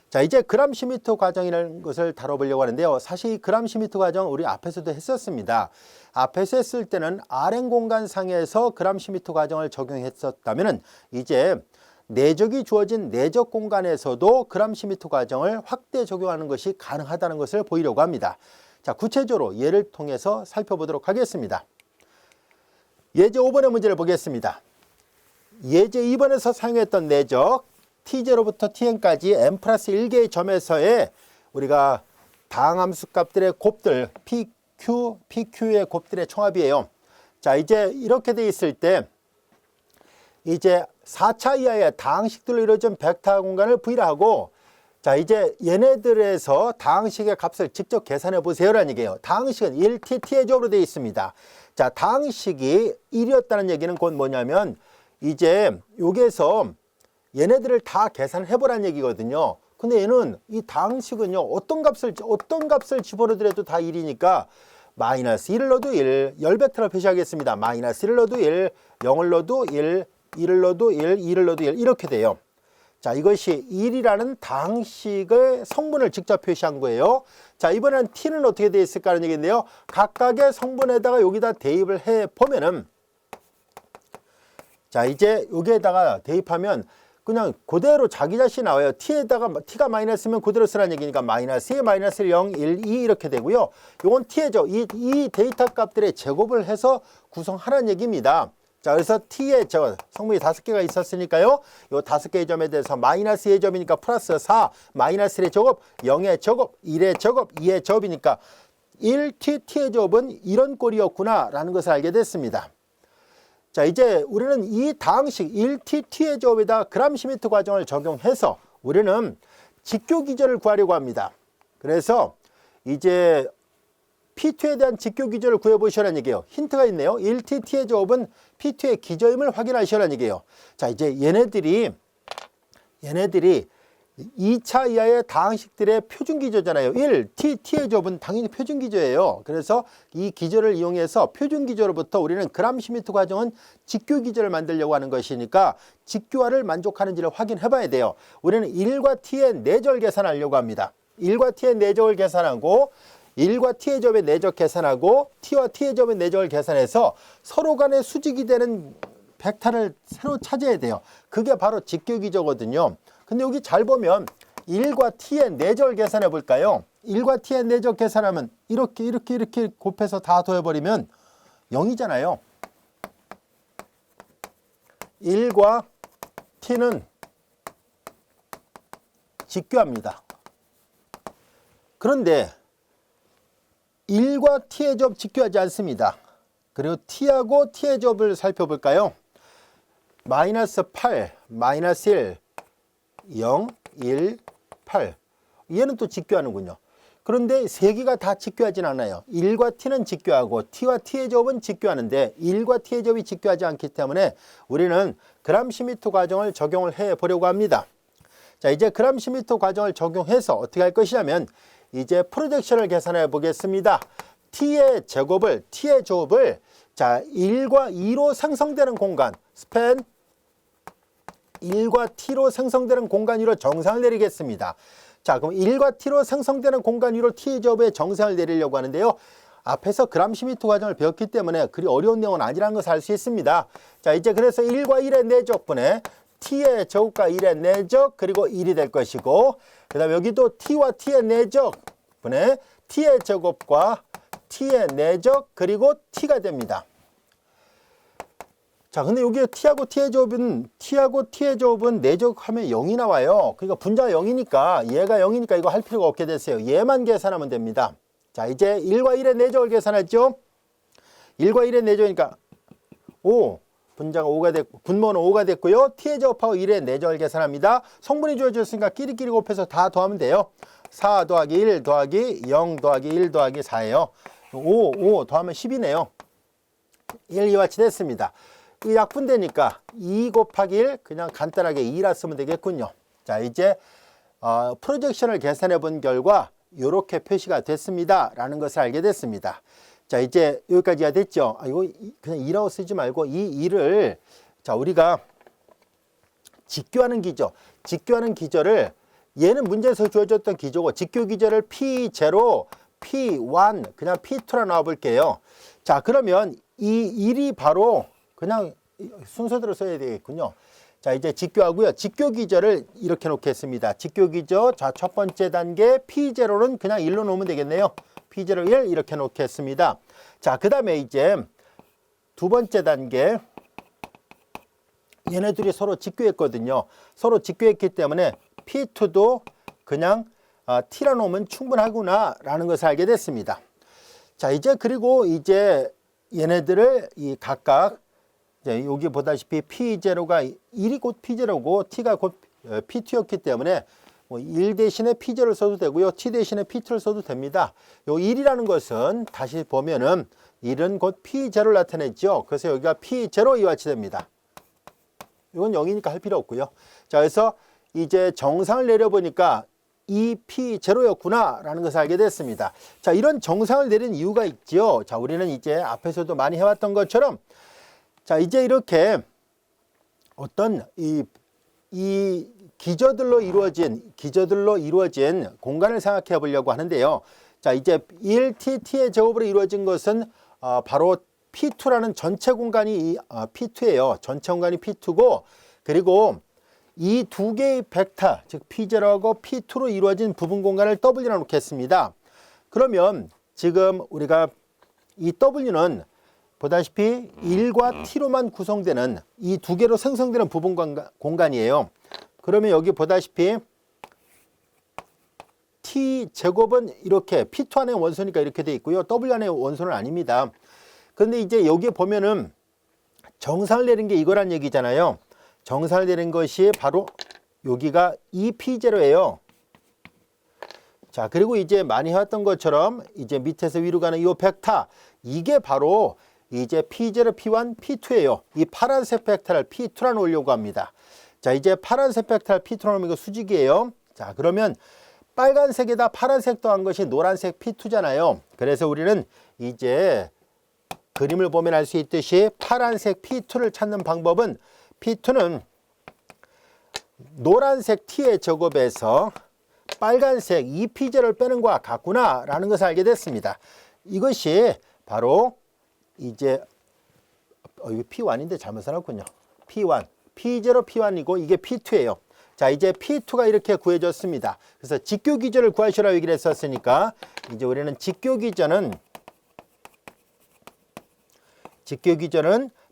자, 이제 그램시미터 과정이라는 것을 다뤄보려고 하는데요. 사실 이 그램시미터 과정 우리 앞에서도 했었습니다. 앞에서 했을 때는 Rn 공간상에서 그램시미터 과정을 적용했었다면 이제 내적이 주어진 내적 공간에서도 그램시미터 과정을 확대 적용하는 것이 가능하다는 것을 보이려고 합니다. 자, 구체적으로 예를 통해서 살펴보도록 하겠습니다. 예제 5번의 문제를 보겠습니다. 예제 2번에서 사용했던 내적 T0부터 Tn까지 n 플러스 1개의 점에서의 우리가 다항함수 값들의 곱들 PQ의 곱들의 총합이에요. 자, 이제 이렇게 돼 있을 때 이제 4차 이하의 다항식들로 이루어진 벡터 공간을 V라 하고, 자, 이제 얘네들에서 다항식의 값을 직접 계산해 보세요라는 얘기예요. 다항식은 1t, t의 제곱으로 되어 있습니다. 자, 다항식이 1이었다는 얘기는 곧 뭐냐면 이제 여기에서 얘네들을 다 계산해 보라는 얘기거든요. 근데 얘는 이 다항식은요, 어떤 값을 집어넣더라도 다 1이니까 마이너스 1을 넣어도 1, 열 벡터를 표시하겠습니다. 마이너스 1을 넣어도 1, 0을 넣어도 1, 1을 넣어도 1, 2를 넣어도 1 이렇게 돼요. 자, 이것이 1이라는 다항식의 성분을 직접 표시한 거예요. 자, 이번에는 t는 어떻게 되어 있을까 하는 얘기인데요. 각각의 성분에다가 여기다 대입을 해 보면은, 자, 이제 여기에다가 대입하면 그냥 그대로 자기 자신이 나와요. t에다가 t가 마이너스면 그대로 쓰라는 얘기니까 마이너스 2, 마이너스 0, 1, 2 이렇게 되고요. 이건 t의 제곱, 이 데이터 값들의 제곱을 해서 구성하라는 얘기입니다. 자, 그래서 t의 제곱, 성분이 5개가 있었으니까요. 요 5개의 점에 대해서 마이너스 2의 점이니까 플러스 4, 마이너스 1의 제곱, 0의 제곱, 1의 제곱, 2의 제곱이니까 1t, t의 제곱은 이런 꼴이었구나 라는 것을 알게 됐습니다. 자, 이제 우리는 이 다항식 1t, t의 제곱에다 그램/시미터 과정을 적용해서 우리는 직교 기절을 구하려고 합니다. 그래서 이제 P2에 대한 직교 기절을 구해보시라는 얘기예요. 힌트가 있네요. 1t, t의 제곱은 P2의 기저임을 확인하시라는 얘기예요. 자, 이제 얘네들이 2차 이하의 다항식들의 표준 기저잖아요. 1t, t의 제곱은 당연히 표준 기저예요. 그래서 이 기저를 이용해서 표준 기저로부터 우리는 그램/시미터 과정은 직교 기저를 만들려고 하는 것이니까 직교화를 만족하는지를 확인해 봐야 돼요. 우리는 1과 t의 내절 계산하려고 합니다. 1과 t의 내적을 계산하고 1과 t의 제곱의 내적 계산하고 t와 t의 제곱의 내적을 계산해서 서로 간의 수직이 되는 벡터를 새로 찾아야 돼요. 그게 바로 직교 기저거든요. 근데 여기 잘 보면 1과 t의 내적을 계산해 볼까요? 1과 t의 내적 계산하면 이렇게 곱해서 다 더해버리면 0이잖아요. 1과 t는 직교합니다. 그런데 1과 t의 제곱 직교하지 않습니다. 그리고 t하고 t의 제곱을 살펴볼까요? 마이너스 8, 마이너스 1, 0, 1, 8. 얘는 또 직교하는군요. 그런데 3개가 다 직교하진 않아요. 1과 t는 직교하고 t와 t의 제곱은 직교하는데 1과 t의 제곱이 직교하지 않기 때문에 우리는 그램/시미터 과정을 적용을 해 보려고 합니다. 자, 이제 그램/시미터 과정을 적용해서 어떻게 할 것이냐면 이제 프로젝션을 계산해 보겠습니다. t의 제곱을 자, 1과 2로 생성되는 공간, 스팬 1과 t로 생성되는 공간 위로 정상을 내리겠습니다. 자, 그럼 1과 t로 생성되는 공간 위로 t의 제곱의 정상을 내리려고 하는데요. 앞에서 그램/시미터 과정을 배웠기 때문에 그리 어려운 내용은 아니라는 것을 알 수 있습니다. 자, 이제 그래서 1과 1의 내적분에 t의 제곱과 1의 내적 그리고 1이 될 것이고, 그 다음에 여기도 t와 t의 내적분에 t의 제곱과 t의 내적 그리고 t가 됩니다. 자, 근데 여기 t하고 t의 제곱은 내적하면 0이 나와요. 그러니까 분자가 0이니까 얘가 0이니까 이거 할 필요가 없게 됐어요. 얘만 계산하면 됩니다. 자, 이제 1과 1의 내적을 계산했죠. 1과 1의 내적이니까 5, 분자가 5가 됐고 분모는 5가 됐고요. t의 제곱하고 1의 내적을 계산합니다. 성분이 주어졌으니까 끼리끼리 곱해서 다 더하면 돼요. 4 더하기 1 더하기 0 더하기 1 더하기 4예요. 5 더하면 10이네요. 1, 2와치 됐습니다. 이 약분되니까 2 곱하기 1 그냥 간단하게 2라 쓰면 되겠군요. 자, 이제 프로젝션을 계산해 본 결과 이렇게 표시가 됐습니다 라는 것을 알게 됐습니다. 자, 이제 여기까지가 됐죠. 이거 그냥 2라고 쓰지 말고 이 2를 자, 우리가 직교하는 기저를 얘는 문제에서 주어졌던 기저고 직교 기저를 P0, P1, 그냥 P2라 놔 볼게요. 자, 그러면 이 1이 바로 그냥 순서대로 써야 되겠군요. 자, 이제 직교하고요. 직교 기저를 이렇게 놓겠습니다. 직교 기저, 자, 첫 번째 단계 P0는 그냥 1로 놓으면 되겠네요. P0 1 이렇게 놓겠습니다. 자, 그 다음에 이제 두 번째 단계 얘네들이 서로 직교했거든요. 서로 직교했기 때문에 P2도 그냥 T라 놓으면 충분하구나 라는 것을 알게 됐습니다. 자, 이제 그리고 이제 얘네들을 이 각각 여기 보다시피 P0가 1이 곧 P0고 T가 곧 P2였기 때문에 뭐 1 대신에 P0를 써도 되고요. T 대신에 P2를 써도 됩니다. 요 1이라는 것은 다시 보면은 1은 곧 P0를 나타냈죠. 그래서 여기가 P0 이와 같이 됩니다. 이건 0이니까 할 필요 없고요. 자, 그래서 이제 정상을 내려보니까 이 P0였구나 라는 것을 알게 됐습니다. 자, 이런 정상을 내린 이유가 있죠. 자, 우리는 이제 앞에서도 많이 해왔던 것처럼 자, 이제 이렇게 어떤 이 기저들로 이루어진 공간을 생각해 보려고 하는데요. 자, 이제 1t, t의 제곱으로 이루어진 것은 바로 P2라는 전체 공간이 P2예요. 전체 공간이 P2고, 그리고 이 두 개의 벡터, 즉 P0하고 P2로 이루어진 부분 공간을 W라 놓겠습니다. 그러면 지금 우리가 이 W는 보다시피 1과 T로만 구성되는 이 두 개로 생성되는 부분 공간이에요. 그러면 여기 보다시피 T제곱은 이렇게 P2 안의 원소니까 이렇게 돼 있고요. W 안의 원소는 아닙니다. 그런데 이제 여기에 보면은 정상을 내린 게 이거란 얘기잖아요. 정상을 내린 것이 바로 여기가 2P0예요. 자, 그리고 이제 많이 해왔던 것처럼 이제 밑에서 위로 가는 이 벡터, 이게 바로 이제 P0, P1, P2예요. 이 파란색 벡터를 P2라 놓으려고 합니다. 자, 이제 파란색 벡터를 P2라 놓으면 이거 수직이에요. 자, 그러면 빨간색에다 파란색 더한 것이 노란색 P2잖아요. 그래서 우리는 이제 그림을 보면 알 수 있듯이 파란색 P2를 찾는 방법은 P2는 노란색 T의 제곱에서 빨간색 2P0를 빼는 것과 같구나 라는 것을 알게 됐습니다. 이것이 바로 이제 이거 P1인데 잘못 써놨군요. P1, P0, P1이고 이게 P2예요. 자, 이제 P2가 이렇게 구해졌습니다. 그래서 직교 기전을 구하시라고 얘기를 했었으니까 이제 우리는 직교 기전은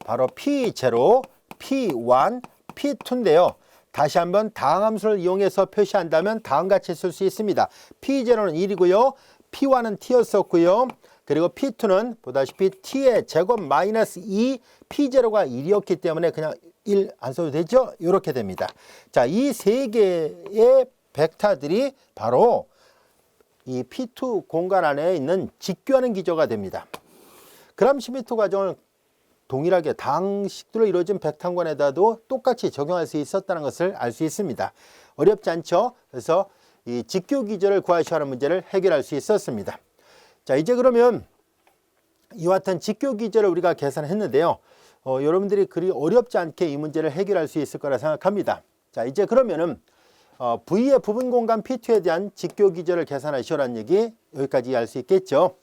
바로 P0, P1, P2인데요. 다시 한번 다항함수를 이용해서 표시한다면 다음같이 쓸 수 있습니다. P0는 1이고요. P1은 T였었고요. 그리고 P2는 보다시피 T의 제곱 마이너스 2, P0가 1이었기 때문에 그냥 1 안 써도 되죠? 이렇게 됩니다. 자, 이 세 개의 벡터들이 바로 이 P2 공간 안에 있는 직교하는 기저가 됩니다. 그람시미트 과정을 동일하게 다항식들로 이루어진 벡터관에다도 똑같이 적용할 수 있었다는 것을 알 수 있습니다. 어렵지 않죠? 그래서 이 직교 기저를 구하셔야 하는 문제를 해결할 수 있었습니다. 자, 이제 그러면 이와 같은 직교 기저를 우리가 계산했는데요. 여러분들이 그리 어렵지 않게 이 문제를 해결할 수 있을 거라 생각합니다. 자, 이제 그러면은 V의 부분 공간 P2에 대한 직교 기저를 계산하시오라는 얘기 여기까지 알 수 있겠죠.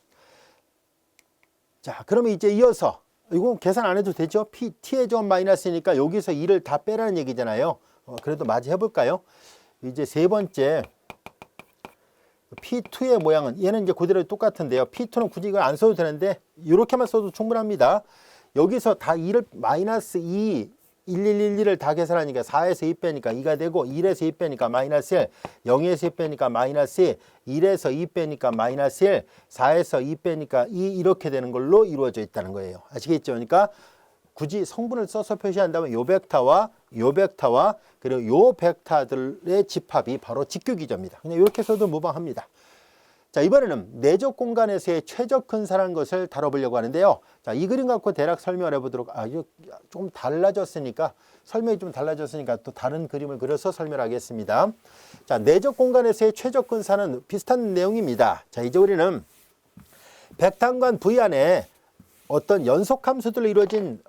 자, 그러면 이제 이어서 이거 계산 안 해도 되죠? T의 제곱 마이너스니까 여기서 2를 다 빼라는 얘기잖아요. 그래도 마저 해볼까요? 이제 세 번째 P2의 모양은 얘는 이제 그대로 똑같은데요. P2는 굳이 이걸 안 써도 되는데 이렇게만 써도 충분합니다. 여기서 다 2를 마이너스 2, 1111을 다 계산하니까 4에서 2 빼니까 2가 되고 1에서 2 빼니까 마이너스 1, 0에서 2 빼니까 마이너스 2, 1에서 2 빼니까 마이너스 1, 4에서 2 빼니까 2 이렇게 되는 걸로 이루어져 있다는 거예요. 아시겠죠? 그러니까 굳이 성분을 써서 표시한다면 요 벡터와 그리고 요 벡터들의 집합이 바로 직교기저입니다. 그냥 이렇게 써도 무방합니다. 자, 이번에는 내적 공간에서의 최적 근사라는 것을 다뤄보려고 하는데요. 자, 이 그림 갖고 대략 설명을 해보도록, 이거 좀 달라졌으니까, 설명이 좀 달라졌으니까 또 다른 그림을 그려서 설명하겠습니다. 자, 내적 공간에서의 최적 근사는 비슷한 내용입니다. 자, 이제 우리는 벡터공간 V 안에 어떤 연속 함수들로 이루어진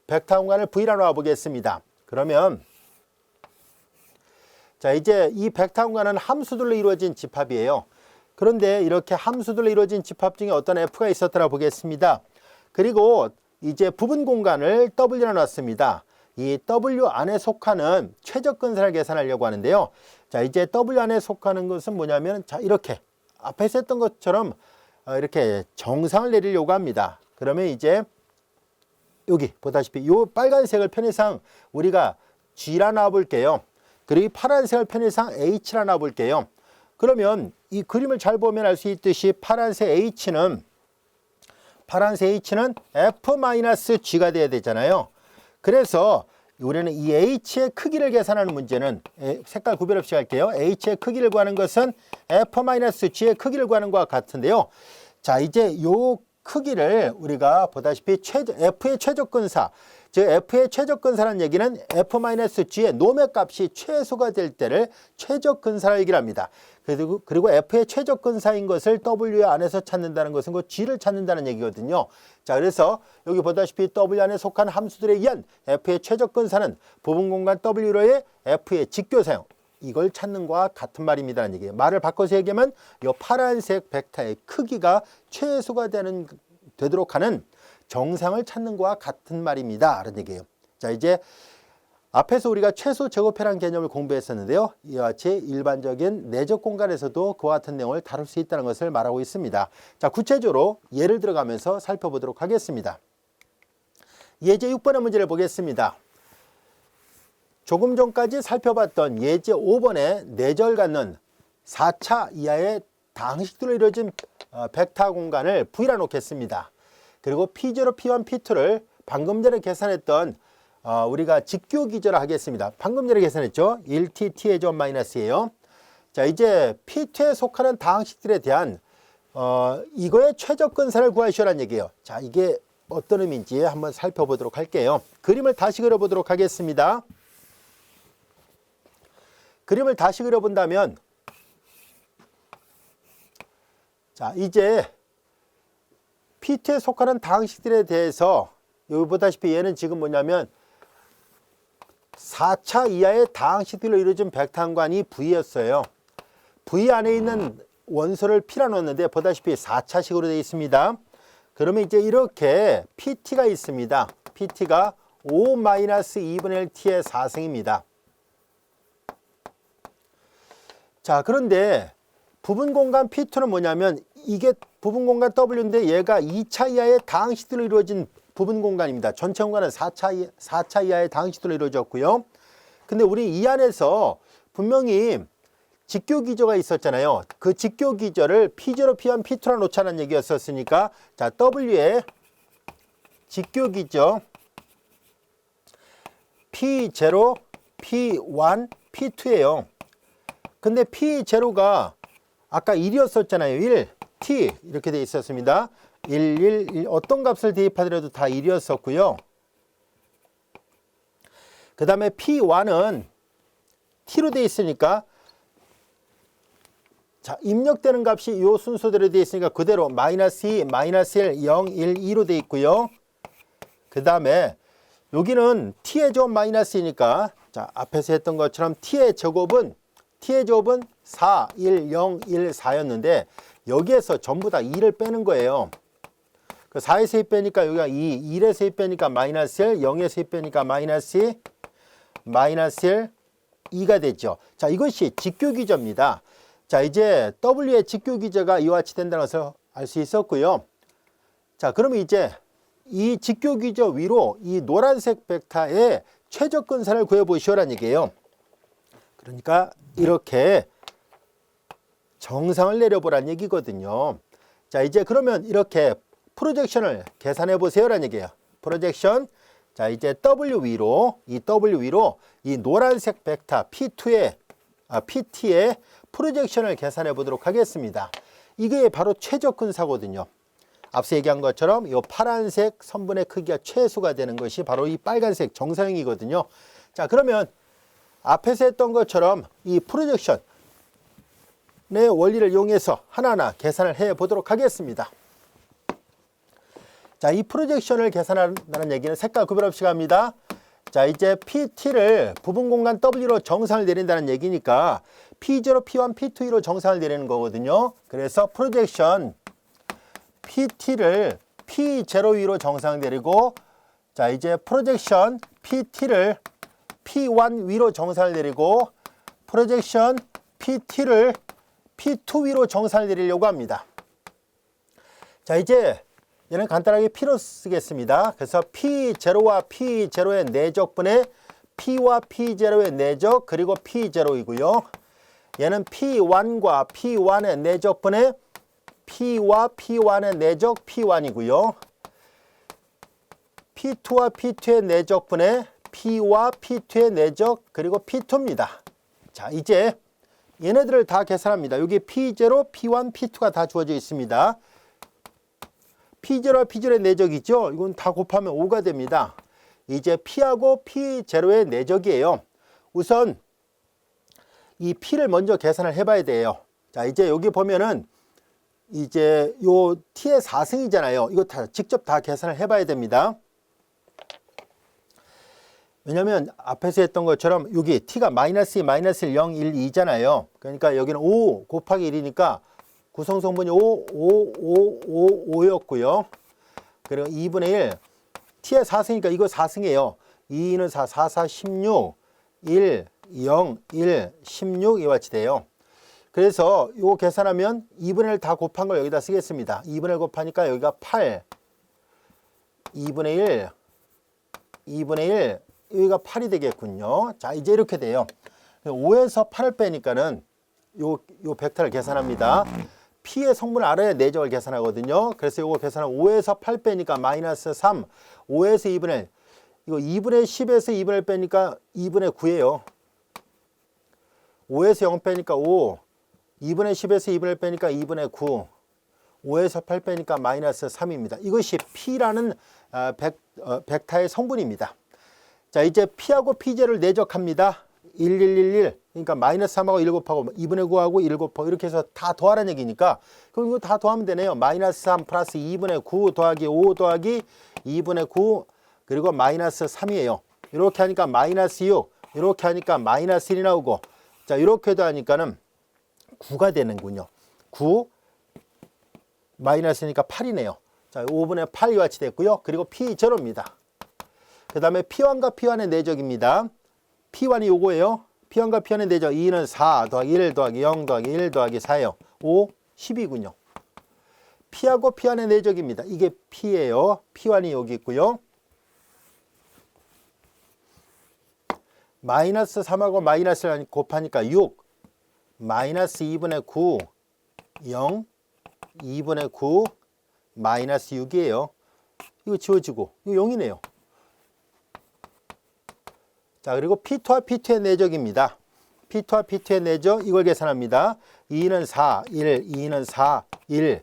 벡터 공간을 V라고 놔보겠습니다. 그러면 자, 이제 이 벡터 공간은 함수들로 이루어진 집합이에요. 그런데 이렇게 함수들로 이루어진 집합 중에 어떤 F가 있었더라 보겠습니다. 그리고 이제 부분 공간을 W로 놨습니다. 이 W 안에 속하는 최적 근사를 계산하려고 하는데요. 자, 이제 W 안에 속하는 것은 뭐냐면, 자, 이렇게 앞에서 했던 것처럼 이렇게 정상을 내리려고 합니다. 그러면 이제 여기 보다시피 이 빨간색을 편의상 우리가 G라 놔볼게요. 그리고 이 파란색을 편의상 H라 놔볼게요. 그러면 이 그림을 잘 보면 알 수 있듯이 파란색 H는 F-G가 돼야 되잖아요. 그래서 우리는 이 H의 크기를 계산하는 문제는 색깔 구별 없이 할게요. H의 크기를 구하는 것은 F-G의 크기를 구하는 것과 같은데요. 자, 이제 요 크기를 우리가 보다시피 F의 최적 근사, 즉 F의 최적 근사라는 얘기는 F-G의 노매값이 최소가 될 때를 최적 근사라고 얘기를 합니다. 그리고 F의 최적 근사인 것을 W 안에서 찾는다는 것은 그 G를 찾는다는 얘기거든요. 자, 그래서 여기 보다시피 W 안에 속한 함수들에 의한 F의 최적 근사는 부분 공간 W로의 F의 직교사용, 이걸 찾는 것과 같은 말입니다라는 얘기예요. 말을 바꿔서 얘기하면 이 파란색 벡터의 크기가 최소가 되도록 하는 정상을 찾는 것과 같은 말입니다 라는 얘기예요. 자, 이제 앞에서 우리가 최소 제곱회라는 개념을 공부했었는데요. 이와 같이 일반적인 내적 공간에서도 그와 같은 내용을 다룰 수 있다는 것을 말하고 있습니다. 자, 구체적으로 예를 들어가면서 살펴보도록 하겠습니다. 예제 6번의 문제를 보겠습니다. 조금 전까지 살펴봤던 예제 5번의 내절 갖는 4차 이하의 다항식들로 이루어진 벡터 공간을 V라 놓겠습니다. 그리고 P0, P1, P2를 방금 전에 계산했던 우리가 직교 기저를 하겠습니다. 방금 전에 계산했죠. 1t, t의 점 마이너스예요. 자, 이제 P2에 속하는 다항식들에 대한 이거의 최적근사를 구하시라는 얘기예요. 자, 이게 어떤 의미인지 한번 살펴보도록 할게요. 그림을 다시 그려보도록 하겠습니다. 그림을 다시 그려본다면, 자, 이제 P2에 속하는 다항식들에 대해서 여기 보다시피 얘는 지금 뭐냐면 4차 이하의 다항식들로 이루어진 벡터항관이 V였어요. V 안에 있는 원소를 P라 놓았는데 보다시피 4차식으로 되어 있습니다. 그러면 이제 이렇게 PT가 있습니다. PT가 5-2분의 1T의 4승입니다. 자, 그런데 부분 공간 P2는 뭐냐면 이게 부분 공간 W인데 얘가 2차 이하의 다항식들로 이루어진 부분 공간입니다. 전체 공간은 4차 이하의 다항식들로 이루어졌고요. 근데 우리 이 안에서 분명히 직교 기저가 있었잖아요. 그 직교 기저를 P0, P1, P2라 놓자는 얘기였었으니까, 자, W의 직교 기저 P0, P1, P2예요. 근데 P0가 아까 1이었었잖아요. 1, T 이렇게 돼 있었습니다. 1 어떤 값을 대입하더라도 다 1이었었고요. 그 다음에 P1은 T로 돼 있으니까, 자, 입력되는 값이 이 순서대로 돼 있으니까 그대로 -2, -1, 0, 1, 2로 돼 있고요. 그 다음에 여기는 T의 제곱 마이너스이니까, 자, 앞에서 했던 것처럼 T의 제곱은 4, 1, 0, 1, 4였는데 여기에서 전부 다 2를 빼는 거예요. 그 4에서 2 빼니까 여기가 2, 1에서 2 빼니까 -1, 0에서 2 빼니까 -2, -1, 2가 되죠. 자, 이것이 직교 기저입니다. 자, 이제 W의 직교 기저가 이와 같이 된다는 것을 알 수 있었고요. 자, 그러면 이제 이 직교 기저 위로 이 노란색 벡터의 최적근사를 구해보시오라는 얘기예요. 그러니까 이렇게 정상을 내려보라는 얘기거든요. 자, 이제 그러면 이렇게 프로젝션을 계산해 보세요라는 얘기예요. 프로젝션. 자, 이제 W 위로 이 노란색 벡터 PT의 프로젝션을 계산해 보도록 하겠습니다. 이게 바로 최적근사거든요. 앞서 얘기한 것처럼 이 파란색 선분의 크기가 최소가 되는 것이 바로 이 빨간색 정사형이거든요. 자, 그러면 앞에서 했던 것처럼 이 프로젝션의 원리를 이용해서 하나하나 계산을 해 보도록 하겠습니다. 자, 이 프로젝션을 계산한다는 얘기는 색깔 구별 없이 갑니다. 자, 이제 PT를 부분 공간 W로 정상을 내린다는 얘기니까 P0, P1, P2로 정상을 내리는 거거든요. 그래서 프로젝션 PT를 P0 위로 정상을 내리고, 자, 이제 프로젝션 PT를 P1 위로 정상을 내리고, 프로젝션 PT를 P2 위로 정상을 내리려고 합니다. 자, 이제 얘는 간단하게 P로 쓰겠습니다. 그래서 P0와 P0의 내적분의 P와 P0의 내적 그리고 P0이고요. 얘는 P1과 P1의 내적분의 P와 P1의 내적 P1이고요. P2와 P2의 내적분의 P와 P2의 내적 그리고 P2입니다. 자, 이제 얘네들을 다 계산합니다. 여기 P0, P1, P2가 다 주어져 있습니다. P0와 P0의 내적이죠. 이건 다 곱하면 5가 됩니다. 이제 P하고 P0의 내적이에요. 우선 이 P를 먼저 계산을 해봐야 돼요. 자, 이제 여기 보면은 이제 요 T의 4승이잖아요. 이거 다 직접 다 계산을 해봐야 됩니다. 왜냐면 앞에서 했던 것처럼 여기 T가 -2, -1, 0, 1, 2잖아요. 그러니까 여기는 5 곱하기 1이니까 구성성분이 5였고요. 그리고 2분의 1, T의 4승이니까 이거 4승이에요. 2, 2는 4, 4, 4, 16, 1, 0, 1, 16 이와 같이 돼요. 그래서 이거 계산하면 2분의 1 다 곱한 걸 여기다 쓰겠습니다. 2분의 1 곱하니까 여기가 8, 2분의 1, 2분의 1, 여기가 8이 되겠군요. 자, 이제 이렇게 돼요. 5에서 8을 빼니까는 요 벡터를 계산합니다. P의 성분을 알아야 내적을 계산하거든요. 그래서 요거 계산하면 5에서 8 빼니까 마이너스 3, 5에서 2분의 1. 이거 2분의 10에서 2분의 1 빼니까 2분의 9예요. 5에서 0 빼니까 5, 2분의 10에서 2분의 1 빼니까 2분의 9, 5에서 8 빼니까 마이너스 3입니다. 이것이 P라는 벡터의 성분입니다. 자, 이제 P하고 P제를 내적합니다. 1, 1, 1, 1. 그러니까 마이너스 3하고 1 곱하고 2분의 9하고 1 곱하고 이렇게 해서 다 더하라는 얘기니까 그럼 이거 다 더하면 되네요. 마이너스 3 플러스 2분의 9 더하기 5 더하기 2분의 9 그리고 마이너스 3이에요. 이렇게 하니까 마이너스 6, 이렇게 하니까 마이너스 1이 나오고 자, 이렇게도 하니까는 9가 되는군요. 9 마이너스니까 8이네요. 자, 5분의 8이 같이 됐고요. 그리고 P0입니다. 그 다음에 P1과 P1의 내적입니다. P1이 요거예요. P1과 P1의 내적 2는 4 더하기 1 더하기 0 더하기 1 더하기 4예요. 5, 10이군요. P하고 P1의 내적입니다. 이게 P예요. P1이 여기 있고요. 마이너스 3하고 마이너스를 곱하니까 6, 마이너스 2분의 9, 0, 2분의 9, 마이너스 6이에요. 이거 지워지고 이거 0이네요. 자, 그리고 P2와 P2의 내적입니다. P2와 P2의 내적 이걸 계산합니다. 2는 4, 1, 2는 4, 1,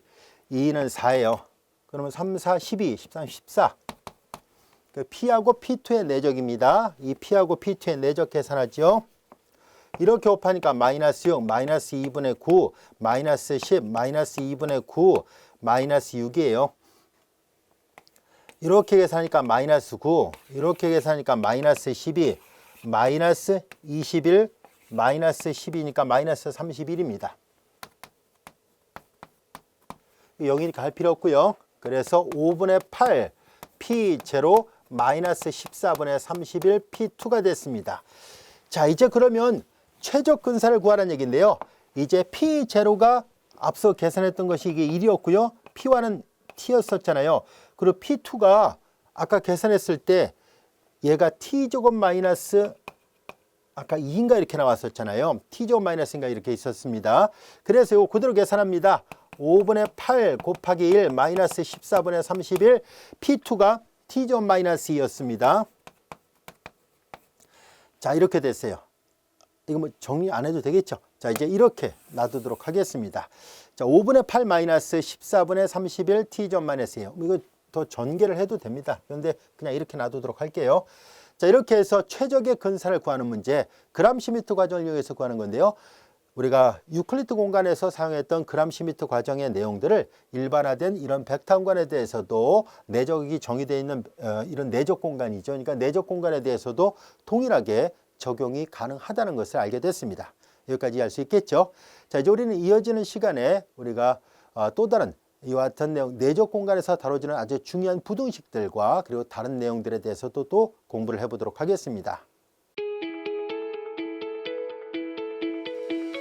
2는 4예요. 그러면 3, 4, 12, 13, 14. 그 P하고 P2의 내적입니다. 이 P하고 P2의 내적 계산하죠. 이렇게 곱하니까 마이너스 6, 마이너스 2분의 9, 마이너스 10, 마이너스 2분의 9, 마이너스 6이에요. 이렇게 계산하니까 마이너스 9, 이렇게 계산하니까 마이너스 12, 마이너스 21, 마이너스 12니까 마이너스 31입니다. 0이니까 할 필요 없고요. 그래서 5분의 8, P0, 마이너스 14분의 31, P2가 됐습니다. 자, 이제 그러면 최적 근사를 구하라는 얘기인데요. 이제 P0가 앞서 계산했던 것이 이게 1이었고요. P1은 T였었잖아요. 그리고 P2가 아까 계산했을 때 얘가 T제곱 마이너스 아까 2인가 이렇게 나왔었잖아요. T제곱 마이너스인가 이렇게 있었습니다. 그래서 이거 그대로 계산합니다. 5분의 8 곱하기 1 마이너스 14분의 31 P2가 T제곱 마이너스 2였습니다. 자, 이렇게 됐어요. 이거 뭐 정리 안 해도 되겠죠? 자, 이제 이렇게 놔두도록 하겠습니다. 자, 5분의 8 마이너스 14분의 31 T제곱 마이너스 2. 이거 더 전개를 해도 됩니다. 그런데 그냥 이렇게 놔두도록 할게요. 자, 이렇게 해서 최적의 근사를 구하는 문제, 그램시미터 과정을 이용해서 구하는 건데요. 우리가 유클리드 공간에서 사용했던 그램시미터 과정의 내용들을 일반화된 이런 벡터 공간에 대해서도 내적이 정의되어 있는 이런 내적 공간이죠. 그러니까 내적 공간에 대해서도 동일하게 적용이 가능하다는 것을 알게 됐습니다. 여기까지 할 수 있겠죠. 자, 이제 우리는 이어지는 시간에 우리가 또 다른 이와 같은 내용, 내적 공간에서 다뤄지는 아주 중요한 부등식들과 그리고 다른 내용들에 대해서도 또 공부를 해보도록 하겠습니다.